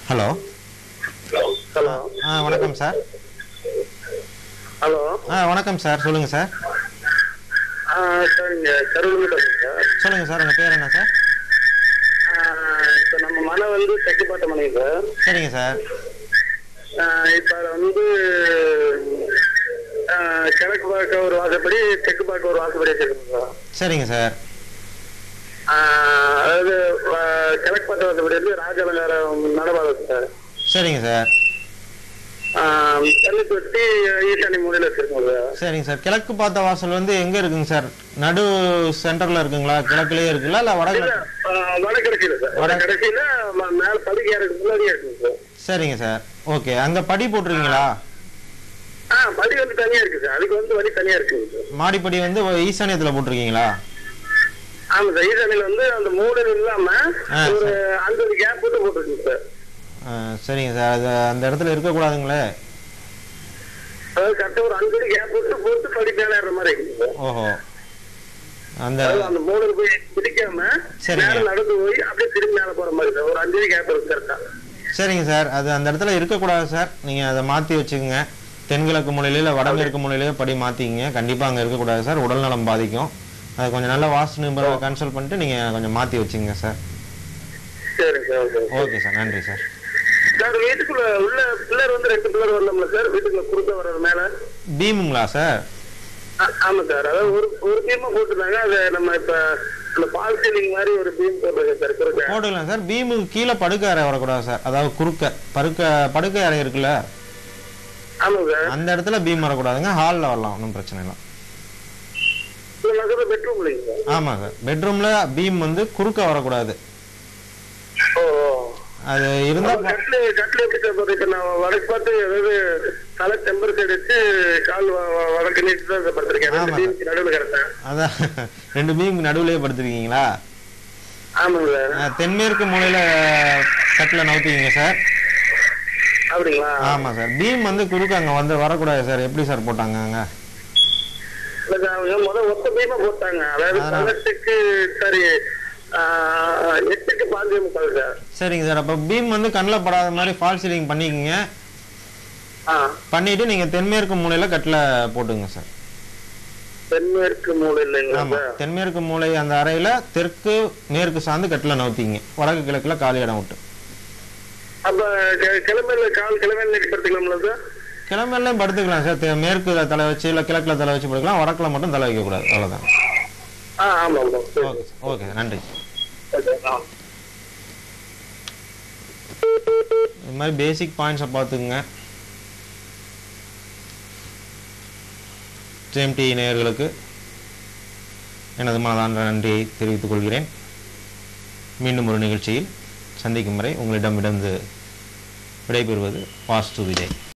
ஹலோ. வணக்கம் சார். ஹலோ. வணக்கம் சார், சொல்லுங்க சார். சொல்லுங்க சார், உங்க பேர் என்ன சார்? இப்போ நம்ம மனை வந்து தெற்குப்பாட்ட மனை சார். சரிங்க சார். இப்போ வந்து கிழக்கு பார்க்க ஒரு வாசப்படி, தெற்கு பார்க்க ஒரு வாசப்படி வச்சிருக்கோம் சார். சரிங்க சார். அதாவது கிழக்கு பார்த்த வாசப்படி வந்து ராஜாலங்காரம் நடபாதம் சார். சரிங்க சார். தண்ணி தொட்டி ஈசானி மூலையில் வச்சிருக்கோம் சார். சரிங்க சார். கிழக்கு பார்த்த வாசல் வந்து எங்க இருக்குங்க சார்? நடு சென்டர்ல இருக்குங்களா? கிழக்குலயே இருக்குங்களா இல்ல வடகிழக்கில சார்? வடகிழக்கில மேல படிக்க முன்னாடியே இருக்குங்க சார். சரிங்க சார். ஓகே, அங்க படி போட்டுருக்கீங்களா? படி வந்து தனியா இருக்கு சார். அதுக்கு வந்து வழி தனியா இருக்குங்க சார். மாடிப்படி வந்து ஈசானியத்துல போட்டுருக்கீங்களா? ஆமா சார். ஈசானியில வந்து அந்த மூடல் இல்லாம ஒரு 50 கேப் போட்டு போட்டுருக்கீங்க சார். சரிங்க சார். அது அந்த இடத்துல இருக்கக்கூடாதுங்களே. அதாவது கரெக்டா ஒரு 50 கேப் போட்டு படி மேல ஏற மாதிரி இருக்குங்க சார். ஓஹோ. அந்த மூடல் போய் பிடிக்காம மேல நடந்து போய் அப்படியே திரும்பி மேல போற மாதிரி சார். ஒரு 5 கேப் இருக்கு கரெக்டா. சரிங்க சார். அது அந்த இடத்துல இருக்கக்கூடாது சார். நீங்க அதை மாத்தி வச்சுக்கோங்க. தென்கிழக்கு மூலையில இல்லை வடமேற்கு மூலையிலேயே படி மாத்திக்கிங்க. கண்டிப்பா அங்க இருக்கக்கூடாது சார். உடல் நலம் பாதிக்கும். அதை கொஞ்சம் நல்ல வாஸ்து நிபுணரை கன்சல்ட் பண்ணிட்டு நீங்க கொஞ்சம் மாத்தி வச்சுங்க சார். சரி சார். ஓகே சார், நன்றி சார். சார் வீட்டுக்குள்ள உள்ள பில்லர் வந்து 2 பில்லர் வரலாம்ல சார்? வீட்டுக்குள்ள குறுக்க வர்றது மேல பீமுங்களா சார்? ஆமா சார். அதாவது ஒரு பீமா போட்டுருந்தாங்க. அது நம்ம இப்ப அந்த பால் சீலிங் மாதிரி ஒரு பீம் போட்டுருக்கேன் சார். குறுக்க போட்டுக்கலாம் சார். பீமுக்கு கீழே படுக்கை அறை வரக்கூடாது சார். அதாவது குறுக்க படுக்கை அறை இருக்குல்ல, ஆமா சார், அந்த இடத்துல பீம் வரக்கூடாதுங்க. ஹாலில் வரலாம், ஒன்றும் பிரச்சனை இல்லை. பெட்ரூம்ல? ஆமா சார். பெட்ரூம்ல பீம் வந்து குறுக்க வரக்கூடாது. அது இருந்தா கட்ல எப்படி சார் போட்டு நான் வடக்கு பார்த்து ஏதாவது தலை டெம்பர் சைடு வச்சு கால் வடக்கு நீட்டு தான் படுத்திருக்கேன். நடுவில் கிடத்தேன். அதான் 2 பீம் நடுவுலயே படுத்திருக்கீங்களா? ஆமாங்க சார். தென்மேற்கு மூலையில கட்டில நவுத்திக்கிங்க சார். அப்படிங்களா? ஆமா சார். பீம் வந்து குறுக்க அங்க வந்து வரக்கூடாது சார். எப்படி சார் போட்டாங்க அங்க? முதல் ஒத்த பீமா போட்டாங்க. அதாவது 18க்கு சரி 8க்கு 5.25 சார். சரிங்க சார். அப்ப பீம் வந்து கண்ணில் படாத மாதிரி ஃபால் சீலிங் பண்ணிக்கிங்க. பண்ணிட்டு நீங்க தென்மேற்கு மூலையில கட்டில போட்டுங்க சார். தென்மேற்கு மூலை இல்லைங்களா? ஆமா, தென்மேற்கு மூலை அந்த அறையில தெற்கு மேற்கு சார்ந்து கட்டில நவுத்திங்க. வடக்கு கிழக்குல காலி இடம் விட்டு. அப்ப கிழமையில படுத்துக்கலாம்ல சார்? கிழமையிலையும் படுத்துக்கலாம் சார். மேற்குல தலை வச்சு இல்ல கிழக்குல தலை வச்சு படுக்கலாம். வடக்குல மட்டும் தலை வைக்க கூடாது, அவ்வளவுதான். ஓகே, நன்றி. இது மாதிரி பேசிக் பாயிண்ட்ஸை பார்த்துக்குங்க. TMT நேயர்களுக்கு எனது மனதார்ந்த நன்றியை தெரிவித்துக் கொள்கிறேன். மீண்டும் ஒரு நிகழ்ச்சியில் சந்திக்கும் வரை உங்களிடமிருந்து விடைபெறுவது வாஸ்து விஜய்.